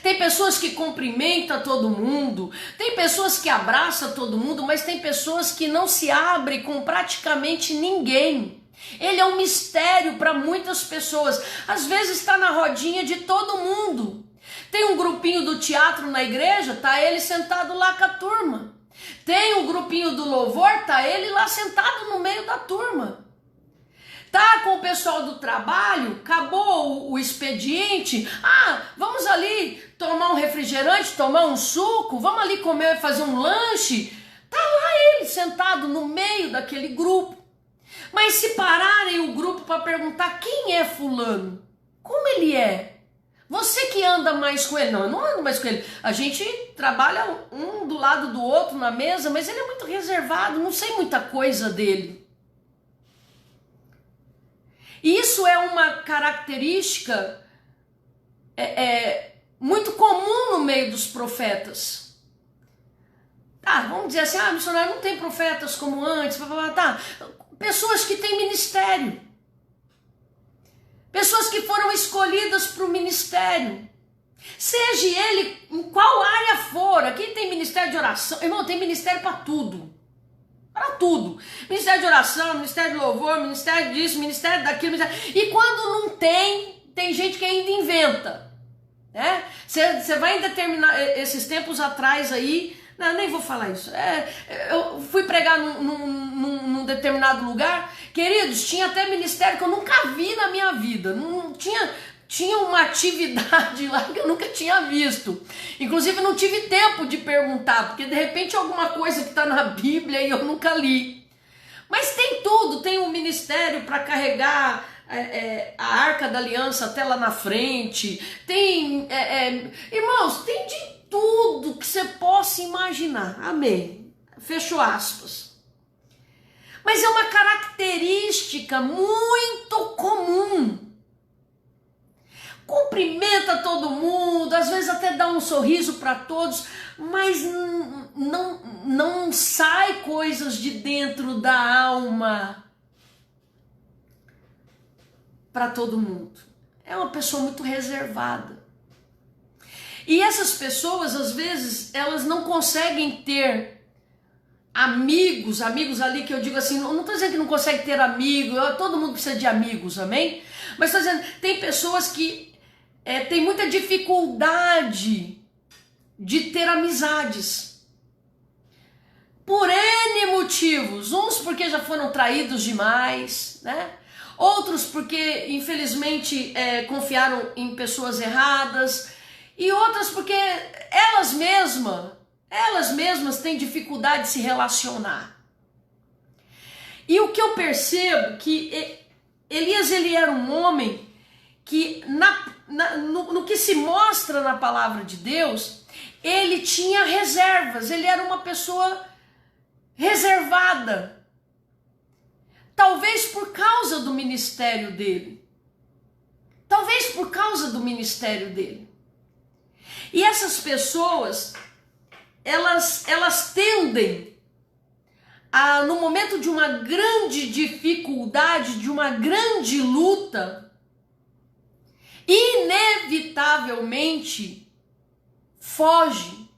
Tem pessoas que cumprimentam todo mundo, tem pessoas que abraçam todo mundo, mas tem pessoas que não se abrem com praticamente ninguém. Ele é um mistério para muitas pessoas. Às vezes está na rodinha de todo mundo. Tem um grupinho do teatro na igreja, tá ele sentado lá com a turma. Tem um grupinho do louvor, tá ele lá sentado no meio da turma. Tá com o pessoal do trabalho, acabou o expediente, vamos ali tomar um refrigerante, tomar um suco, vamos ali comer, fazer um lanche. Tá lá ele sentado no meio daquele grupo. Mas se pararem o grupo para perguntar quem é fulano, como ele é? Você que anda mais com ele. Não, eu não ando mais com ele. A gente trabalha um do lado do outro na mesa, mas ele é muito reservado, não sei muita coisa dele. E isso é uma característica muito comum no meio dos profetas. Vamos dizer assim, missionário, não tem profetas como antes, pessoas que têm ministério. Pessoas que foram escolhidas para o ministério. Seja ele em qual área for. Aqui tem ministério de oração. Irmão, tem ministério para tudo. Para tudo. Ministério de oração, ministério de louvor, ministério disso, ministério daquilo. E quando não tem, tem gente que ainda inventa. Você vai determinar, esses tempos atrás aí, não, nem vou falar isso. Eu fui pregar num determinado lugar, queridos, tinha até ministério que eu nunca vi na minha vida. Não tinha uma atividade lá que eu nunca tinha visto. Inclusive não tive tempo de perguntar, porque de repente alguma coisa que está na Bíblia e eu nunca li. Mas tem tudo, tem um ministério para carregar a Arca da Aliança até lá na frente. Tem, irmãos, tem de tudo que você possa imaginar. Amém. Fechou aspas. Mas é uma característica muito comum. Cumprimenta todo mundo, às vezes até dá um sorriso para todos, mas não sai coisas de dentro da alma para todo mundo. É uma pessoa muito reservada. E essas pessoas, às vezes, elas não conseguem ter amigos ali que eu digo assim, não estou dizendo que não consegue ter amigo, todo mundo precisa de amigos, amém? Mas estou dizendo, tem pessoas que têm muita dificuldade de ter amizades. Por N motivos, uns porque já foram traídos demais, né? Outros porque, infelizmente, confiaram em pessoas erradas, e outras porque elas mesmas têm dificuldade de se relacionar. E o que eu percebo que Elias, ele era um homem que no que se mostra na palavra de Deus, ele tinha reservas, ele era uma pessoa reservada. Talvez por causa do ministério dele. E essas pessoas, elas tendem a, no momento de uma grande dificuldade, de uma grande luta, inevitavelmente foge.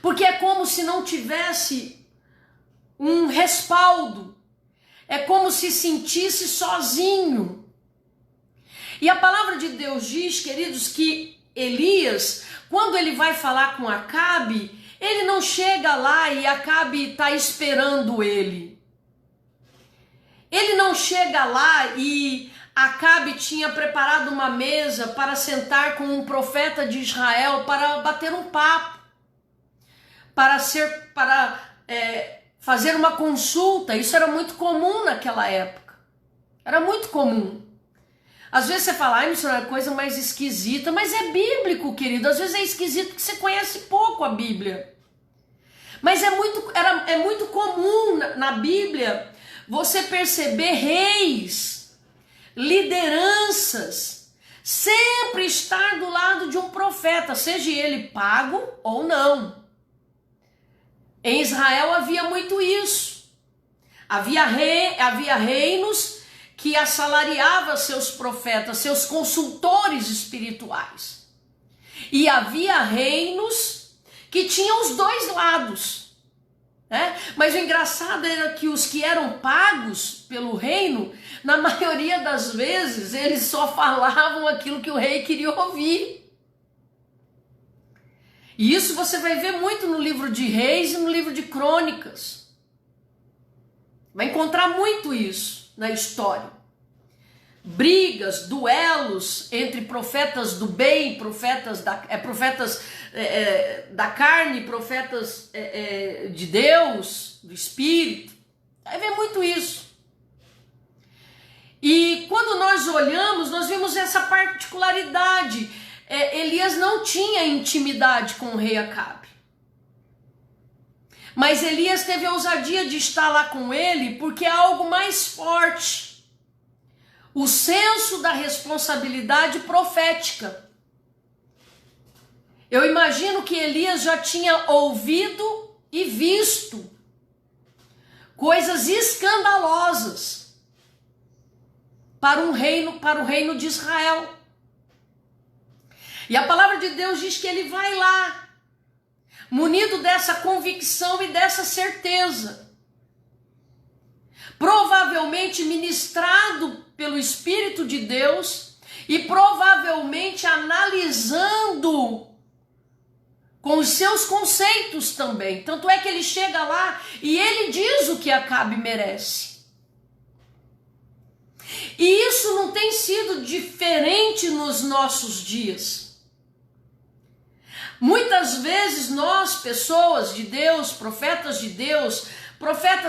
Porque é como se não tivesse um respaldo. É como se sentisse sozinho. E a palavra de Deus diz, queridos, que Elias, quando ele vai falar com Acabe, ele não chega lá e Acabe está esperando ele. Ele não chega lá e Acabe tinha preparado uma mesa para sentar com um profeta de Israel para bater um papo, para fazer uma consulta. Isso era muito comum naquela época. Era muito comum. Às vezes você fala, ai, isso é uma coisa mais esquisita, mas é bíblico, querido. Às vezes é esquisito porque você conhece pouco a Bíblia. Mas é muito comum na Bíblia você perceber reis, lideranças, sempre estar do lado de um profeta, seja ele pago ou não. Em Israel havia muito isso. Havia reinos que assalariava seus profetas, seus consultores espirituais. E havia reinos que tinham os dois lados, né? Mas o engraçado era que os que eram pagos pelo reino, na maioria das vezes, eles só falavam aquilo que o rei queria ouvir. E isso você vai ver muito no livro de Reis e no livro de Crônicas. Vai encontrar muito isso na história. Brigas, duelos entre profetas do bem, profetas da carne, profetas de Deus, do Espírito. Vai ver muito isso. E quando nós olhamos, nós vimos essa particularidade. Elias não tinha intimidade com o rei Acabe. Mas Elias teve a ousadia de estar lá com ele porque é algo mais forte. O senso da responsabilidade profética. Eu imagino que Elias já tinha ouvido e visto coisas escandalosas para o reino de Israel. E a palavra de Deus diz que ele vai lá, munido dessa convicção e dessa certeza, provavelmente ministrado pelo Espírito de Deus e provavelmente analisando com os seus conceitos também. Tanto é que ele chega lá e ele diz o que Acabe merece. E isso não tem sido diferente nos nossos dias. Muitas vezes nós, pessoas de Deus, profetas,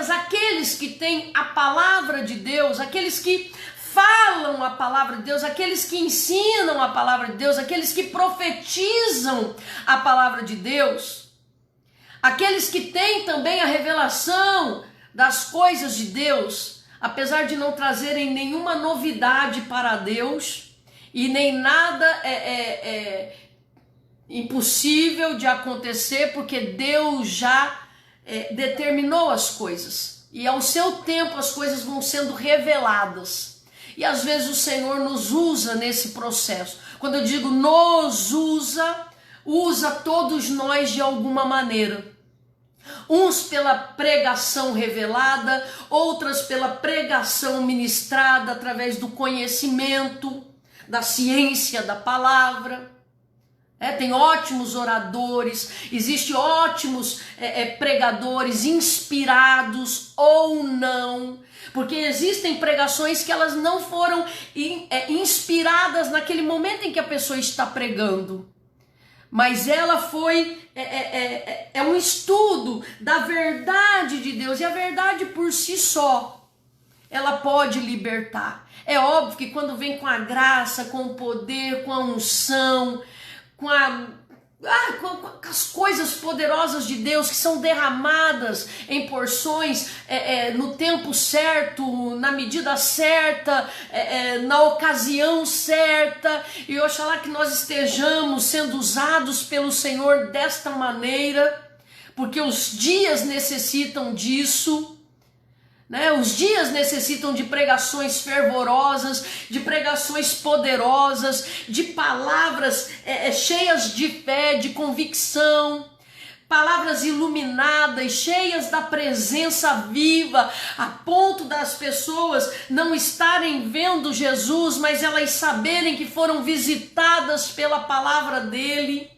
aqueles que têm a palavra de Deus, aqueles que falam a palavra de Deus, aqueles que ensinam a palavra de Deus, aqueles que profetizam a palavra de Deus, aqueles que têm também a revelação das coisas de Deus, apesar de não trazerem nenhuma novidade para Deus e nem nada impossível de acontecer, porque Deus já determinou as coisas e ao seu tempo as coisas vão sendo reveladas. E às vezes o Senhor nos usa nesse processo. Quando eu digo nos usa todos nós de alguma maneira. Uns pela pregação revelada, outras pela pregação ministrada através do conhecimento, da ciência da palavra. Tem ótimos oradores, existem ótimos pregadores inspirados ou não, porque existem pregações que elas não foram inspiradas naquele momento em que a pessoa está pregando, mas ela foi, um estudo da verdade de Deus, e a verdade por si só, ela pode libertar. É óbvio que quando vem com a graça, com o poder, com a unção, com as coisas poderosas de Deus que são derramadas em porções no tempo certo, na medida certa, na ocasião certa, e oxalá que nós estejamos sendo usados pelo Senhor desta maneira, porque os dias necessitam disso. Os dias necessitam de pregações fervorosas, de pregações poderosas, de palavras cheias de fé, de convicção, palavras iluminadas, cheias da presença viva, a ponto das pessoas não estarem vendo Jesus, mas elas saberem que foram visitadas pela palavra dele.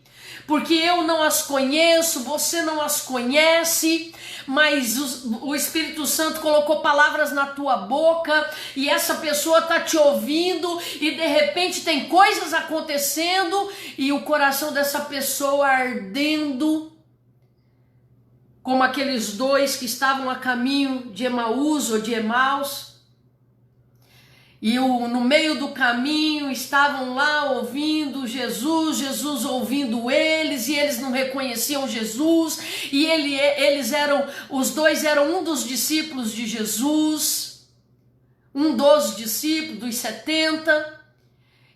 Porque eu não as conheço, você não as conhece, mas o Espírito Santo colocou palavras na tua boca e essa pessoa está te ouvindo e de repente tem coisas acontecendo e o coração dessa pessoa ardendo, como aqueles dois que estavam a caminho de Emaús ou de Emaus. E no meio do caminho estavam lá ouvindo Jesus, Jesus ouvindo eles, e eles não reconheciam Jesus, e os dois eram um dos discípulos de Jesus, um dos discípulos, dos 70.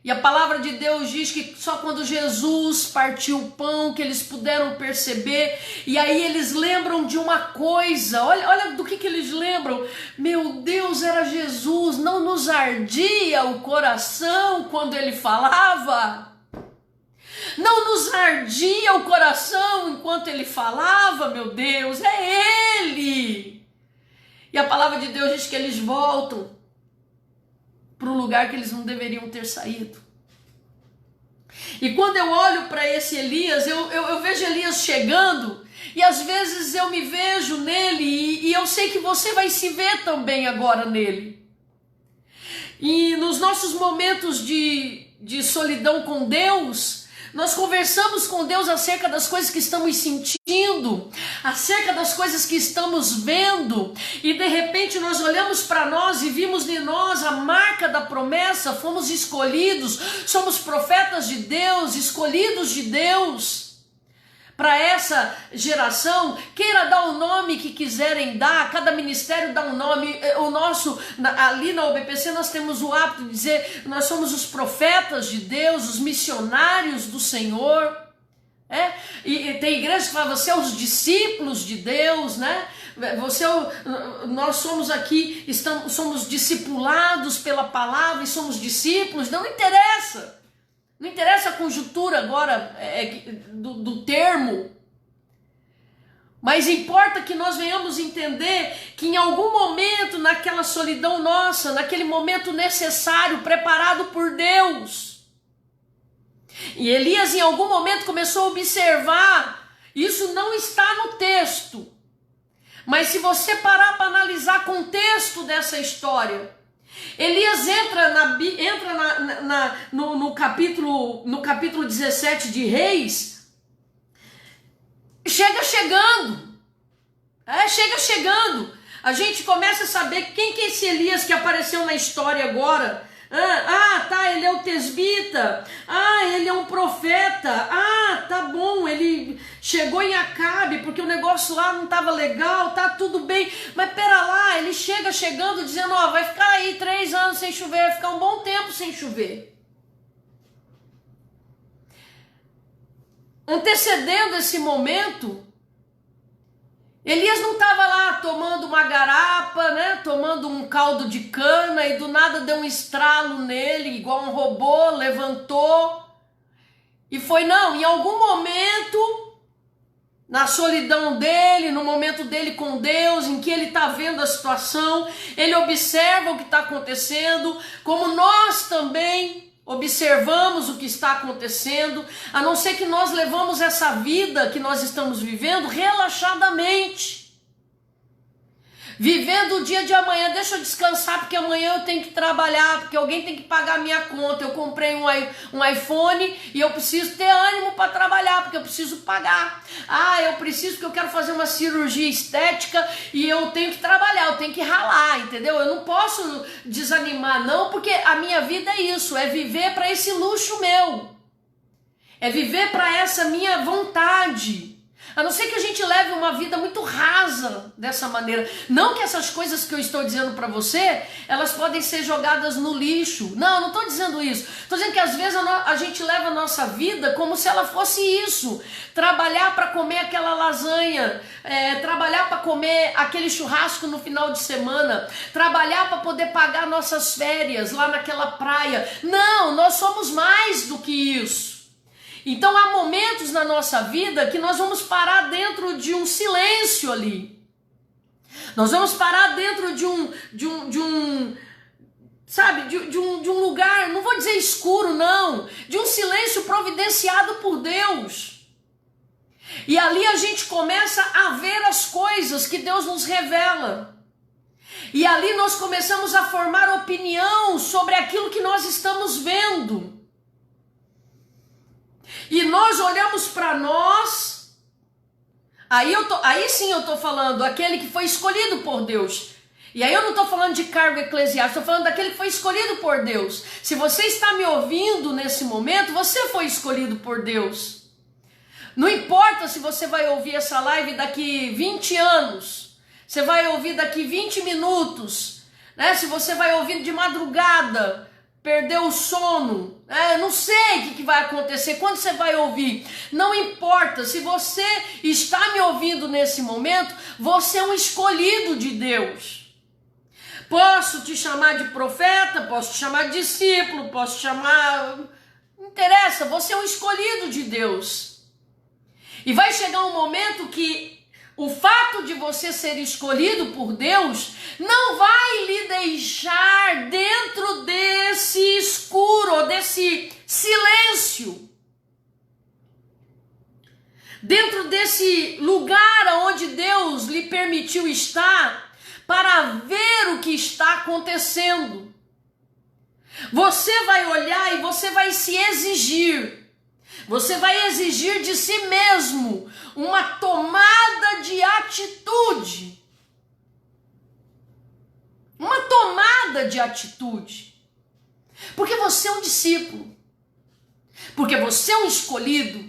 E a palavra de Deus diz que só quando Jesus partiu o pão que eles puderam perceber. E aí eles lembram de uma coisa. Olha do que eles lembram. Meu Deus, era Jesus. Não nos ardia o coração quando ele falava? Não nos ardia o coração enquanto ele falava? Meu Deus, é ele. E a palavra de Deus diz que eles voltam para o lugar que eles não deveriam ter saído. E quando eu olho para esse Elias, eu vejo Elias chegando, e às vezes eu me vejo nele, e eu sei que você vai se ver também agora nele. E nos nossos momentos de solidão com Deus, nós conversamos com Deus acerca das coisas que estamos sentindo, acerca das coisas que estamos vendo, e de repente nós olhamos para nós e vimos em nós a marca da promessa. Fomos escolhidos, somos profetas de Deus, escolhidos de Deus para essa geração. Queira dar o nome que quiserem dar, cada ministério dá um nome. O nosso, ali na OBPC, nós temos o hábito de dizer: nós somos os profetas de Deus, os missionários do Senhor. E tem igreja que fala: você é os discípulos de Deus, né? Nós somos aqui, somos discipulados pela palavra e somos discípulos. Não interessa. Não interessa a conjuntura agora do termo, mas importa que nós venhamos entender que em algum momento, naquela solidão nossa, naquele momento necessário, preparado por Deus, e Elias em algum momento começou a observar, isso não está no texto, mas se você parar para analisar o contexto dessa história, Elias entra no capítulo 17 de Reis, chega chegando. A gente começa a saber quem que é esse Elias que apareceu na história agora. Ele é o tesbita. Ele é um profeta. Tá bom, ele chegou em Acabe porque o negócio lá não estava legal, tá tudo bem. Mas pera lá, ele chegando dizendo: vai ficar aí 3 anos sem chover, vai ficar um bom tempo sem chover. Antecedendo esse momento, Elias não estava lá tomando uma garapa, né, tomando um caldo de cana, e do nada deu um estralo nele, igual um robô, levantou e foi. Não, em algum momento, na solidão dele, no momento dele com Deus, em que ele está vendo a situação, ele observa o que está acontecendo, como nós também observamos o que está acontecendo, a não ser que nós levamos essa vida que nós estamos vivendo relaxadamente. Vivendo o dia de amanhã, deixa eu descansar porque amanhã eu tenho que trabalhar, porque alguém tem que pagar a minha conta, eu comprei um iPhone e eu preciso ter ânimo para trabalhar, porque eu preciso pagar. Eu preciso porque eu quero fazer uma cirurgia estética e eu tenho que trabalhar, eu tenho que ralar, entendeu? Eu não posso desanimar não, porque a minha vida é isso, é viver para esse luxo meu, é viver para essa minha vontade. A não ser que a gente leve uma vida muito rasa dessa maneira. Não que essas coisas que eu estou dizendo para você, elas podem ser jogadas no lixo. Não estou dizendo isso. Estou dizendo que às vezes a gente leva a nossa vida como se ela fosse isso. Trabalhar para comer aquela lasanha, trabalhar para comer aquele churrasco no final de semana, trabalhar para poder pagar nossas férias lá naquela praia. Não, nós somos mais do que isso. Então há momentos na nossa vida que nós vamos parar dentro de um silêncio ali. Nós vamos parar dentro de um lugar, não vou dizer escuro não, de um silêncio providenciado por Deus. E ali a gente começa a ver as coisas que Deus nos revela. E ali nós começamos a formar opinião sobre aquilo que nós estamos vendo. E nós olhamos para nós, aí sim eu estou falando, aquele que foi escolhido por Deus. E aí eu não estou falando de cargo eclesiástico, estou falando daquele que foi escolhido por Deus. Se você está me ouvindo nesse momento, você foi escolhido por Deus. Não importa se você vai ouvir essa live daqui 20 anos, você vai ouvir daqui 20 minutos, né? Se você vai ouvir de madrugada, perdeu o sono, não sei o que vai acontecer, quando você vai ouvir, não importa, se você está me ouvindo nesse momento, você é um escolhido de Deus. Posso te chamar de profeta, posso te chamar de discípulo, posso te chamar... Não interessa, você é um escolhido de Deus. E vai chegar um momento que o fato de você ser escolhido por Deus não vai lhe deixar dentro desse escuro, desse silêncio. Dentro desse lugar onde Deus lhe permitiu estar, para ver o que está acontecendo. Você vai olhar e você vai se exigir. Você vai exigir de si mesmo uma tomada de atitude. Uma tomada de atitude. Porque você é um discípulo. Porque você é um escolhido.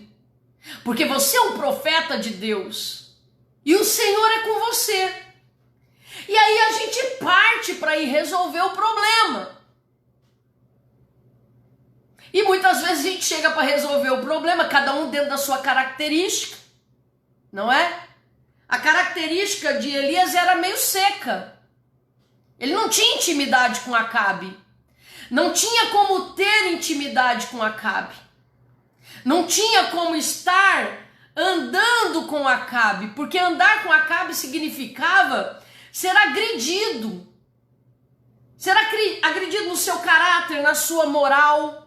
Porque você é um profeta de Deus. E o Senhor é com você. E aí a gente parte para ir resolver o problema. E muitas vezes a gente chega para resolver o problema, cada um dentro da sua característica, não é? A característica de Elias era meio seca. Ele não tinha intimidade com Acabe. Não tinha como ter intimidade com Acabe. Não tinha como estar andando com Acabe, porque andar com Acabe significava ser agredido. Ser agredido no seu caráter, na sua moral.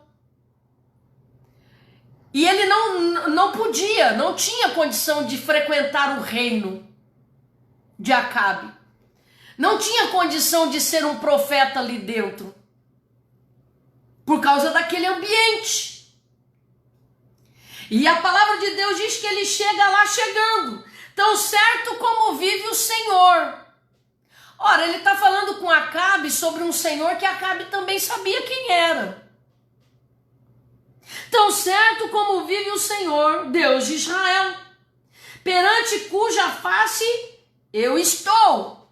E ele não podia, não tinha condição de frequentar o reino de Acabe. Não tinha condição de ser um profeta ali dentro. Por causa daquele ambiente. E a palavra de Deus diz que ele chega lá chegando. Tão certo como vive o Senhor. Ora, ele está falando com Acabe sobre um Senhor que Acabe também sabia quem era. Tão certo como vive o Senhor, Deus de Israel, perante cuja face eu estou.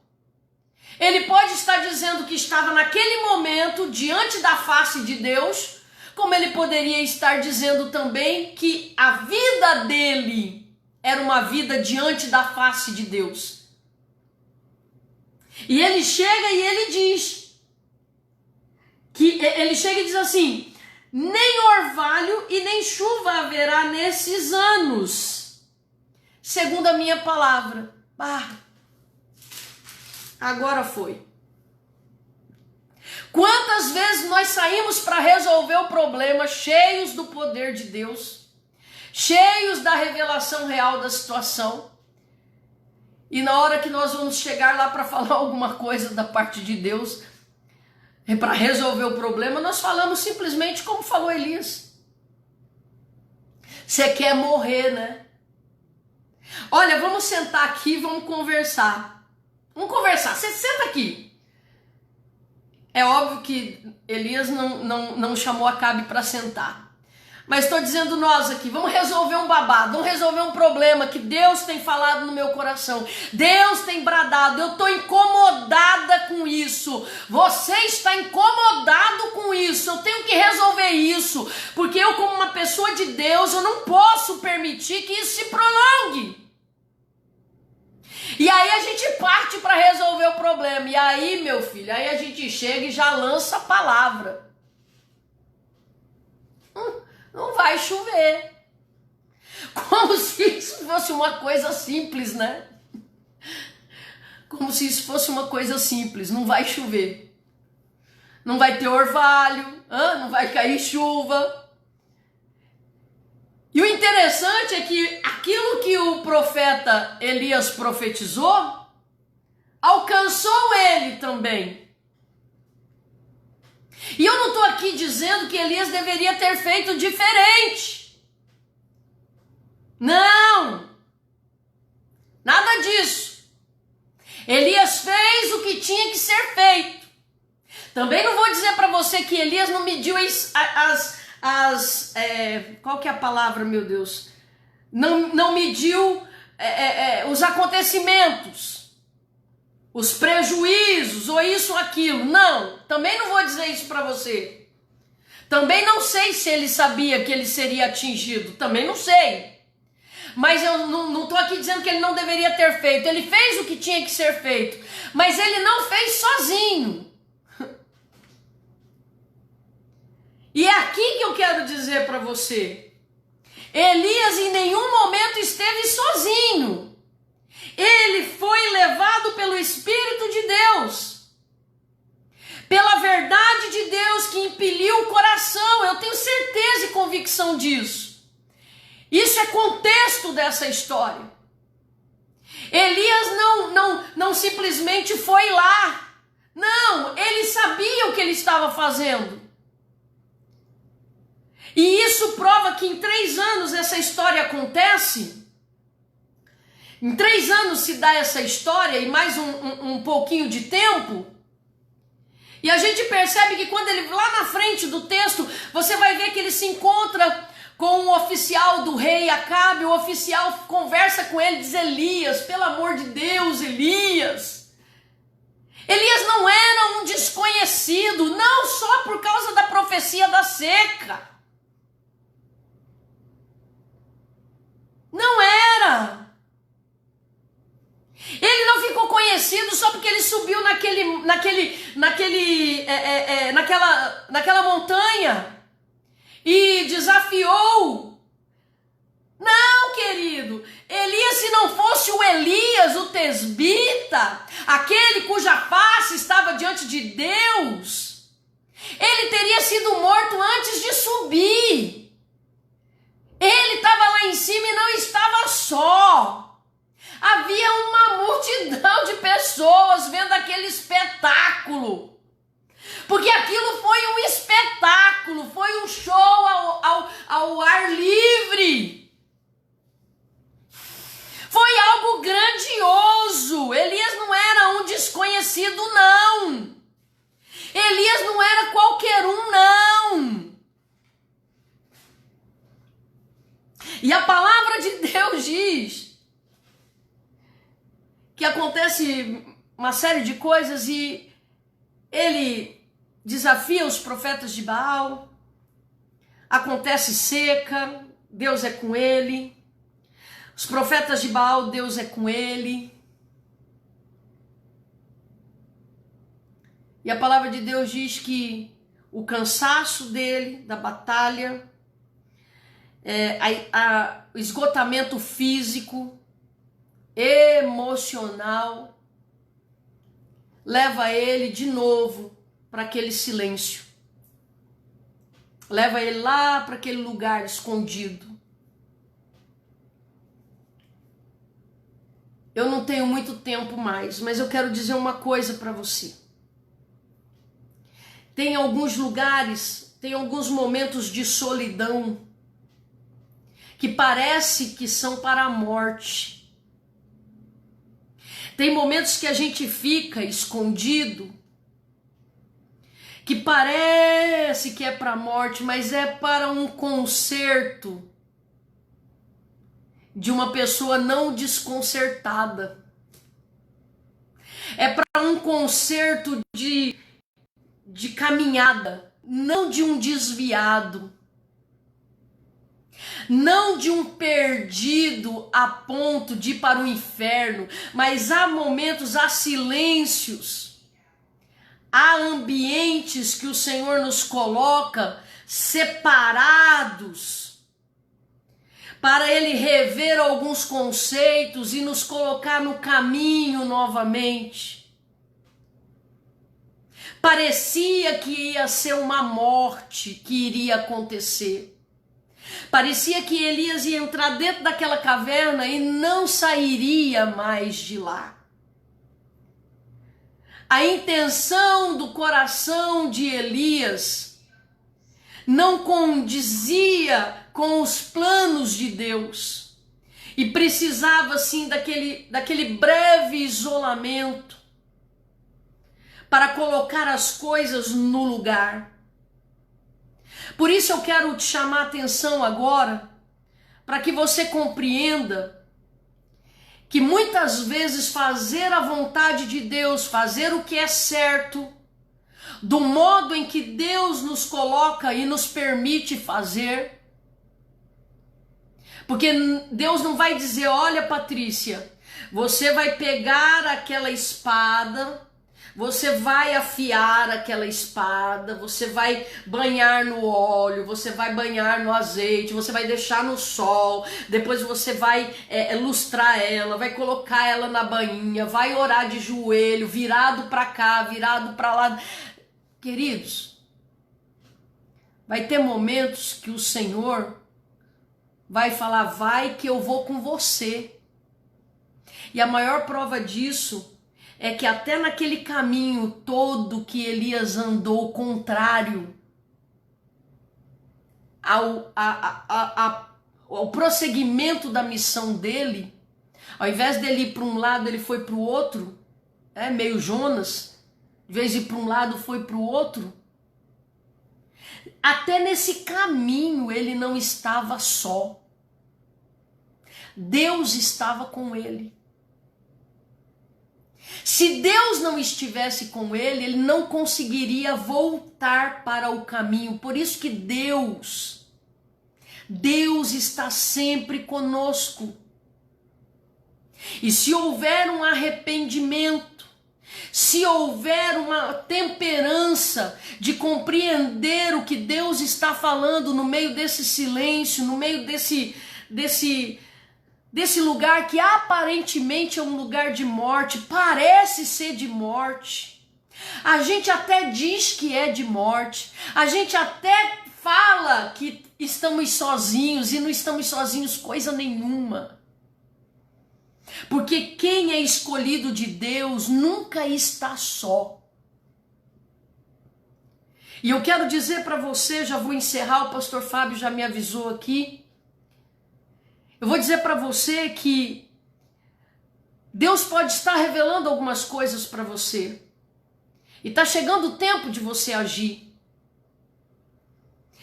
Ele pode estar dizendo que estava naquele momento diante da face de Deus, como ele poderia estar dizendo também que a vida dele era uma vida diante da face de Deus. E ele chega e ele diz, ele chega e diz assim, nem orvalho e nem chuva haverá nesses anos, segundo a minha palavra. Agora foi. Quantas vezes nós saímos para resolver o problema cheios do poder de Deus, cheios da revelação real da situação, e na hora que nós vamos chegar lá para falar alguma coisa da parte de Deus, para resolver o problema, nós falamos simplesmente como falou Elias. Você quer morrer, né? Olha, vamos sentar aqui, vamos conversar. Vamos conversar, você senta aqui. É óbvio que Elias não chamou Acabe para sentar. Mas estou dizendo nós aqui, vamos resolver um babado, vamos resolver um problema que Deus tem falado no meu coração. Deus tem bradado, eu estou incomodada com isso. Você está incomodado com isso, eu tenho que resolver isso. Porque eu, como uma pessoa de Deus, eu não posso permitir que isso se prolongue. E aí a gente parte para resolver o problema. E aí, meu filho, aí a gente chega e já lança a palavra. Não vai chover. Como se isso fosse uma coisa simples, né? Como se isso fosse uma coisa simples. Não vai chover. Não vai ter orvalho. Não vai cair chuva. E o interessante é que aquilo que o profeta Elias profetizou, alcançou ele também. E eu não estou aqui dizendo que Elias deveria ter feito diferente. Não. Nada disso. Elias fez o que tinha que ser feito. Também não vou dizer para você que Elias não mediu qual que é a palavra, meu Deus? Não mediu os acontecimentos, os prejuízos, ou isso ou aquilo. Não, também não vou dizer isso para você. Também não sei se ele sabia que ele seria atingido, também não sei. Mas eu não estou aqui dizendo que ele não deveria ter feito. Ele fez o que tinha que ser feito, mas ele não fez sozinho. E é aqui que eu quero dizer para você. Elias em nenhum momento esteve sozinho. Ele foi levado pelo Espírito de Deus, pela verdade de Deus que impeliu o coração. Eu tenho certeza e convicção disso. Isso é contexto dessa história. Elias não simplesmente foi lá. Não, ele sabia o que ele estava fazendo. E isso prova que em 3 anos essa história acontece. Em 3 anos se dá essa história e mais um pouquinho de tempo. E a gente percebe que quando ele, lá na frente do texto, você vai ver que ele se encontra com o oficial do rei Acabe. O oficial conversa com ele, diz: Elias, pelo amor de Deus, Elias. Elias não era um desconhecido, não só por causa da profecia da seca. Não era. Ele não ficou conhecido só porque ele subiu naquela montanha e desafiou. Não, querido. Elias, se não fosse o Elias, o tesbita, aquele cuja face estava diante de Deus, ele teria sido morto antes de subir. Ele estava lá em cima e não estava só. Havia uma multidão de pessoas vendo aquele espetáculo. Porque aquilo foi um espetáculo, foi um show ao ar livre. Foi algo grandioso. Elias não era um desconhecido, não. Elias não era qualquer um, não. E a palavra de Deus diz que acontece uma série de coisas e ele desafia os profetas de Baal, acontece seca, Deus é com ele, os profetas de Baal, Deus é com ele. E a palavra de Deus diz que o cansaço dele, da batalha, o esgotamento físico, emocional, leva ele de novo para aquele silêncio. Leva ele lá para aquele lugar escondido. Eu não tenho muito tempo mais, mas eu quero dizer uma coisa para você. Tem alguns lugares, tem alguns momentos de solidão que parece que são para a morte. Tem momentos que a gente fica escondido, que parece que é para a morte, mas é para um conserto de uma pessoa não desconcertada. É para um conserto de caminhada, não de um desviado. Não de um perdido a ponto de ir para o inferno, mas há momentos, há silêncios, há ambientes que o Senhor nos coloca separados para Ele rever alguns conceitos e nos colocar no caminho novamente. Parecia que ia ser uma morte que iria acontecer. Parecia que Elias ia entrar dentro daquela caverna e não sairia mais de lá. A intenção do coração de Elias não condizia com os planos de Deus. e precisava assim daquele breve isolamento para colocar as coisas no lugar. Por isso eu quero te chamar a atenção agora, para que você compreenda que muitas vezes fazer a vontade de Deus, fazer o que é certo, do modo em que Deus nos coloca e nos permite fazer, porque Deus não vai dizer, olha Patrícia, você vai pegar aquela espada, você vai afiar aquela espada, você vai banhar no óleo, você vai banhar no azeite, você vai deixar no sol, depois você vai lustrar ela, vai colocar ela na bainha, vai orar de joelho, virado para cá, virado para lá. Queridos, vai ter momentos que o Senhor vai falar, vai que eu vou com você. E a maior prova disso é que até naquele caminho todo que Elias andou contrário ao prosseguimento da missão dele, ao invés dele ir para um lado, ele foi para o outro, meio Jonas, de vez de ir para um lado, foi para o outro. Até nesse caminho ele não estava só. Deus estava com ele. Se Deus não estivesse com ele, ele não conseguiria voltar para o caminho. Por isso que Deus está sempre conosco. E se houver um arrependimento, se houver uma temperança de compreender o que Deus está falando no meio desse silêncio, no meio desse lugar que aparentemente é um lugar de morte, parece ser de morte. A gente até diz que é de morte, a gente até fala que estamos sozinhos e não estamos sozinhos coisa nenhuma. Porque quem é escolhido de Deus nunca está só. E eu quero dizer para você, já vou encerrar, o pastor Fábio já me avisou aqui. Eu vou dizer para você que Deus pode estar revelando algumas coisas para você. E está chegando o tempo de você agir.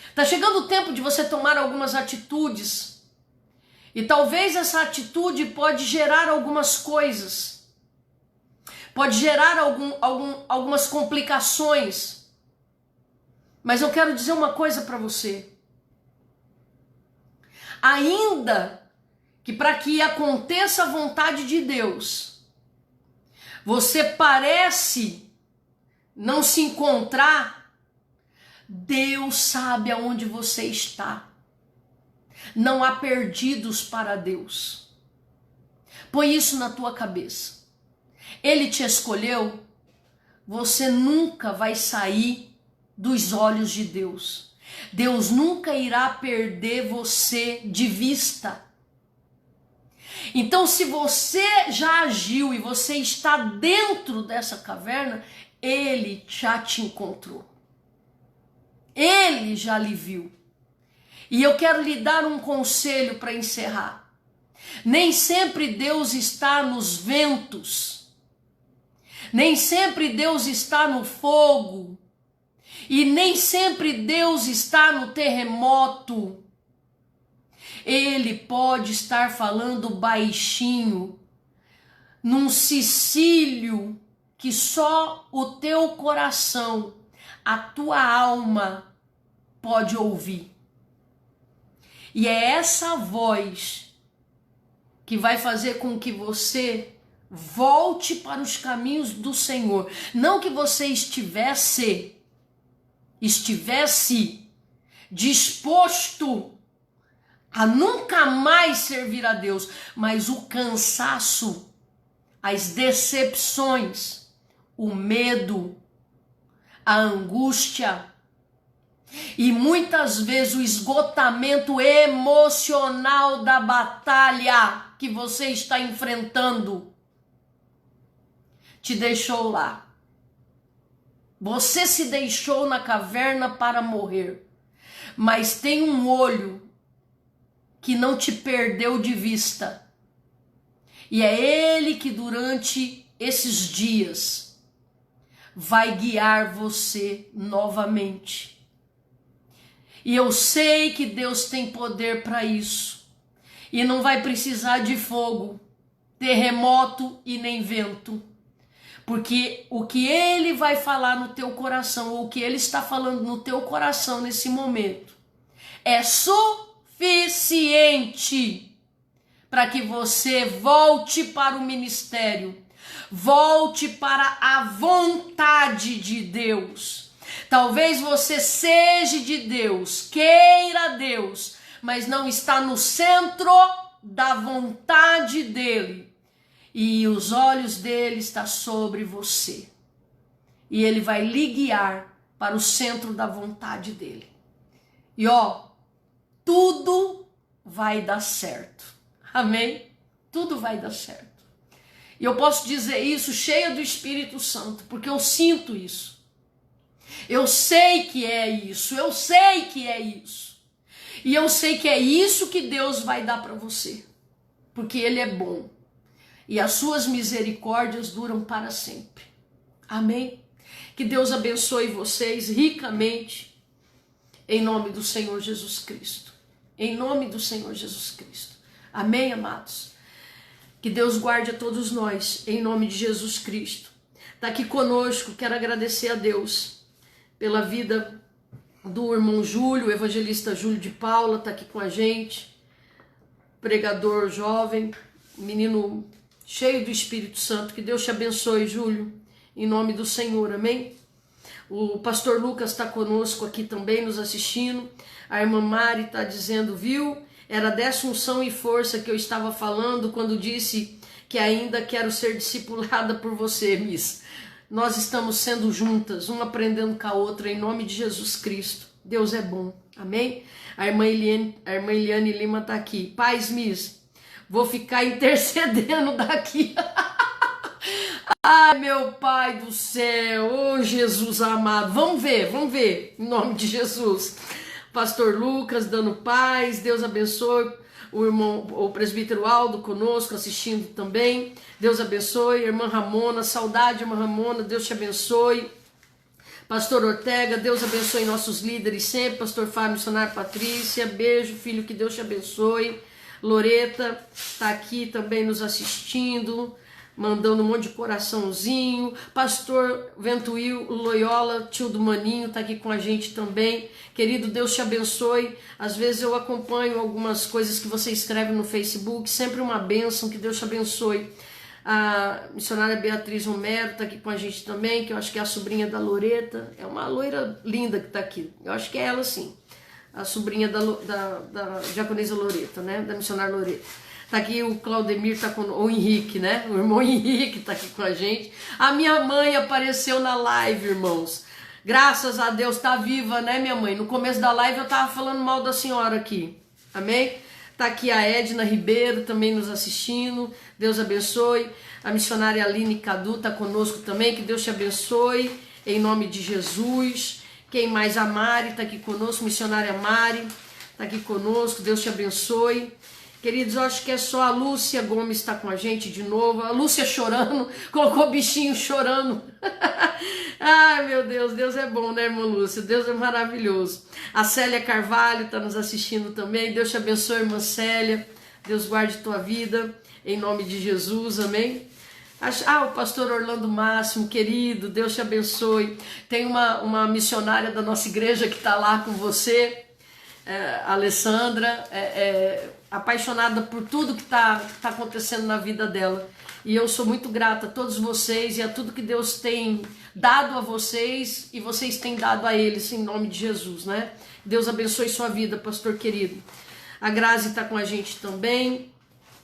Está chegando o tempo de você tomar algumas atitudes. E talvez essa atitude pode gerar algumas coisas. Pode gerar algumas complicações. Mas eu quero dizer uma coisa para você. Ainda que para que aconteça a vontade de Deus, você parece não se encontrar, Deus sabe aonde você está. Não há perdidos para Deus. Põe isso na tua cabeça. Ele te escolheu, você nunca vai sair dos olhos de Deus. Deus nunca irá perder você de vista. Então, se você já agiu e você está dentro dessa caverna, Ele já te encontrou. Ele já lhe viu. E eu quero lhe dar um conselho para encerrar. Nem sempre Deus está nos ventos. Nem sempre Deus está no fogo. E nem sempre Deus está no terremoto. Ele pode estar falando baixinho, num cicílio que só o teu coração, a tua alma pode ouvir. E é essa voz que vai fazer com que você volte para os caminhos do Senhor. Não que você estivesse disposto a nunca mais servir a Deus, mas o cansaço, as decepções, o medo, a angústia e muitas vezes o esgotamento emocional da batalha que você está enfrentando te deixou lá. Você se deixou na caverna para morrer, mas tem um olho que não te perdeu de vista. E é Ele que durante esses dias vai guiar você novamente. E eu sei que Deus tem poder para isso. E não vai precisar de fogo, terremoto e nem vento. Porque o que Ele vai falar no teu coração, ou o que Ele está falando no teu coração nesse momento, é suficiente para que você volte para o ministério, volte para a vontade de Deus. Talvez você seja de Deus, queira Deus, mas não está no centro da vontade dele. E os olhos dele estão sobre você. E ele vai lhe guiar para o centro da vontade dele. E tudo vai dar certo. Amém? Tudo vai dar certo. E eu posso dizer isso cheia do Espírito Santo, porque eu sinto isso. Eu sei que é isso, eu sei que é isso. E eu sei que é isso que Deus vai dar para você, porque Ele é bom. E as suas misericórdias duram para sempre. Amém? Que Deus abençoe vocês ricamente, em nome do Senhor Jesus Cristo. Em nome do Senhor Jesus Cristo. Amém, amados? Que Deus guarde a todos nós, em nome de Jesus Cristo. Está aqui conosco, quero agradecer a Deus pela vida do irmão Júlio, o evangelista Júlio de Paula, está aqui com a gente. Pregador jovem, menino cheio do Espírito Santo. Que Deus te abençoe, Júlio, em nome do Senhor, amém? O pastor Lucas está conosco aqui também, nos assistindo. A irmã Mari está dizendo, viu? Era dessa unção e força que eu estava falando quando disse que ainda quero ser discipulada por você, Miss. Nós estamos sendo juntas, uma aprendendo com a outra, em nome de Jesus Cristo. Deus é bom, amém? A irmã Eliane Lima está aqui. Paz, Miss, vou ficar intercedendo daqui. Ai, meu Pai do céu, oh Jesus amado, vamos ver, em nome de Jesus. Pastor Lucas dando paz, Deus abençoe. O irmão, o presbítero Aldo conosco, assistindo também, Deus abençoe. Irmã Ramona, saudade, irmã Ramona, Deus te abençoe. Pastor Ortega, Deus abençoe nossos líderes sempre. Pastor Fábio, missionário Patrícia, beijo, filho, que Deus te abençoe. Loreta está aqui também nos assistindo, mandando um monte de coraçãozinho. Pastor Ventuil Loyola, tio do Maninho, está aqui com a gente também. Querido, Deus te abençoe. Às vezes eu acompanho algumas coisas que você escreve no Facebook, sempre uma bênção, que Deus te abençoe. A missionária Beatriz Romero está aqui com a gente também, que eu acho que é a sobrinha da Loreta. É uma loira linda que está aqui. Eu acho que é ela sim, a sobrinha da diaconisa Loreta, né? Da missionária Loreta. Tá aqui o Claudemir, tá com o Henrique, né? O irmão Henrique tá aqui com a gente. A minha mãe apareceu na live, irmãos. Graças a Deus, tá viva, né, minha mãe? No começo da live eu tava falando mal da senhora aqui. Amém? Tá aqui a Edna Ribeiro também nos assistindo. Deus abençoe. A missionária Aline Cadu tá conosco também. Que Deus te abençoe. Em nome de Jesus. Quem mais? A Mari tá aqui conosco. Missionária Mari tá aqui conosco. Deus te abençoe. Queridos, eu acho que é só a Lúcia Gomes está com a gente de novo. A Lúcia chorando, colocou o bichinho chorando. Ai, meu Deus, Deus é bom, né, irmã Lúcia? Deus é maravilhoso. A Célia Carvalho está nos assistindo também. Deus te abençoe, irmã Célia. Deus guarde tua vida, em nome de Jesus, amém? O pastor Orlando Máximo, querido, Deus te abençoe. Tem uma missionária da nossa igreja que está lá com você, a Alessandra, apaixonada por tudo que tá acontecendo na vida dela. E eu sou muito grata a todos vocês e a tudo que Deus tem dado a vocês e vocês têm dado a eles, em nome de Jesus, né? Deus abençoe sua vida, pastor querido. A Grazi está com a gente também.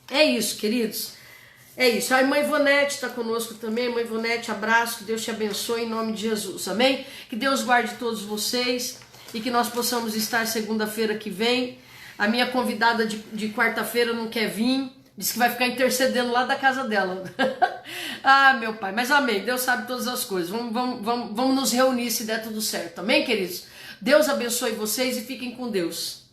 É isso, queridos. É isso. A irmã Ivonete está conosco também. Irmã Ivonete, abraço, que Deus te abençoe em nome de Jesus, amém? Que Deus guarde todos vocês e que nós possamos estar segunda-feira que vem. A minha convidada de quarta-feira não quer vir, disse que vai ficar intercedendo lá da casa dela. Meu Pai, mas amém, Deus sabe todas as coisas. Vamos nos reunir se der tudo certo, amém, queridos? Deus abençoe vocês e fiquem com Deus.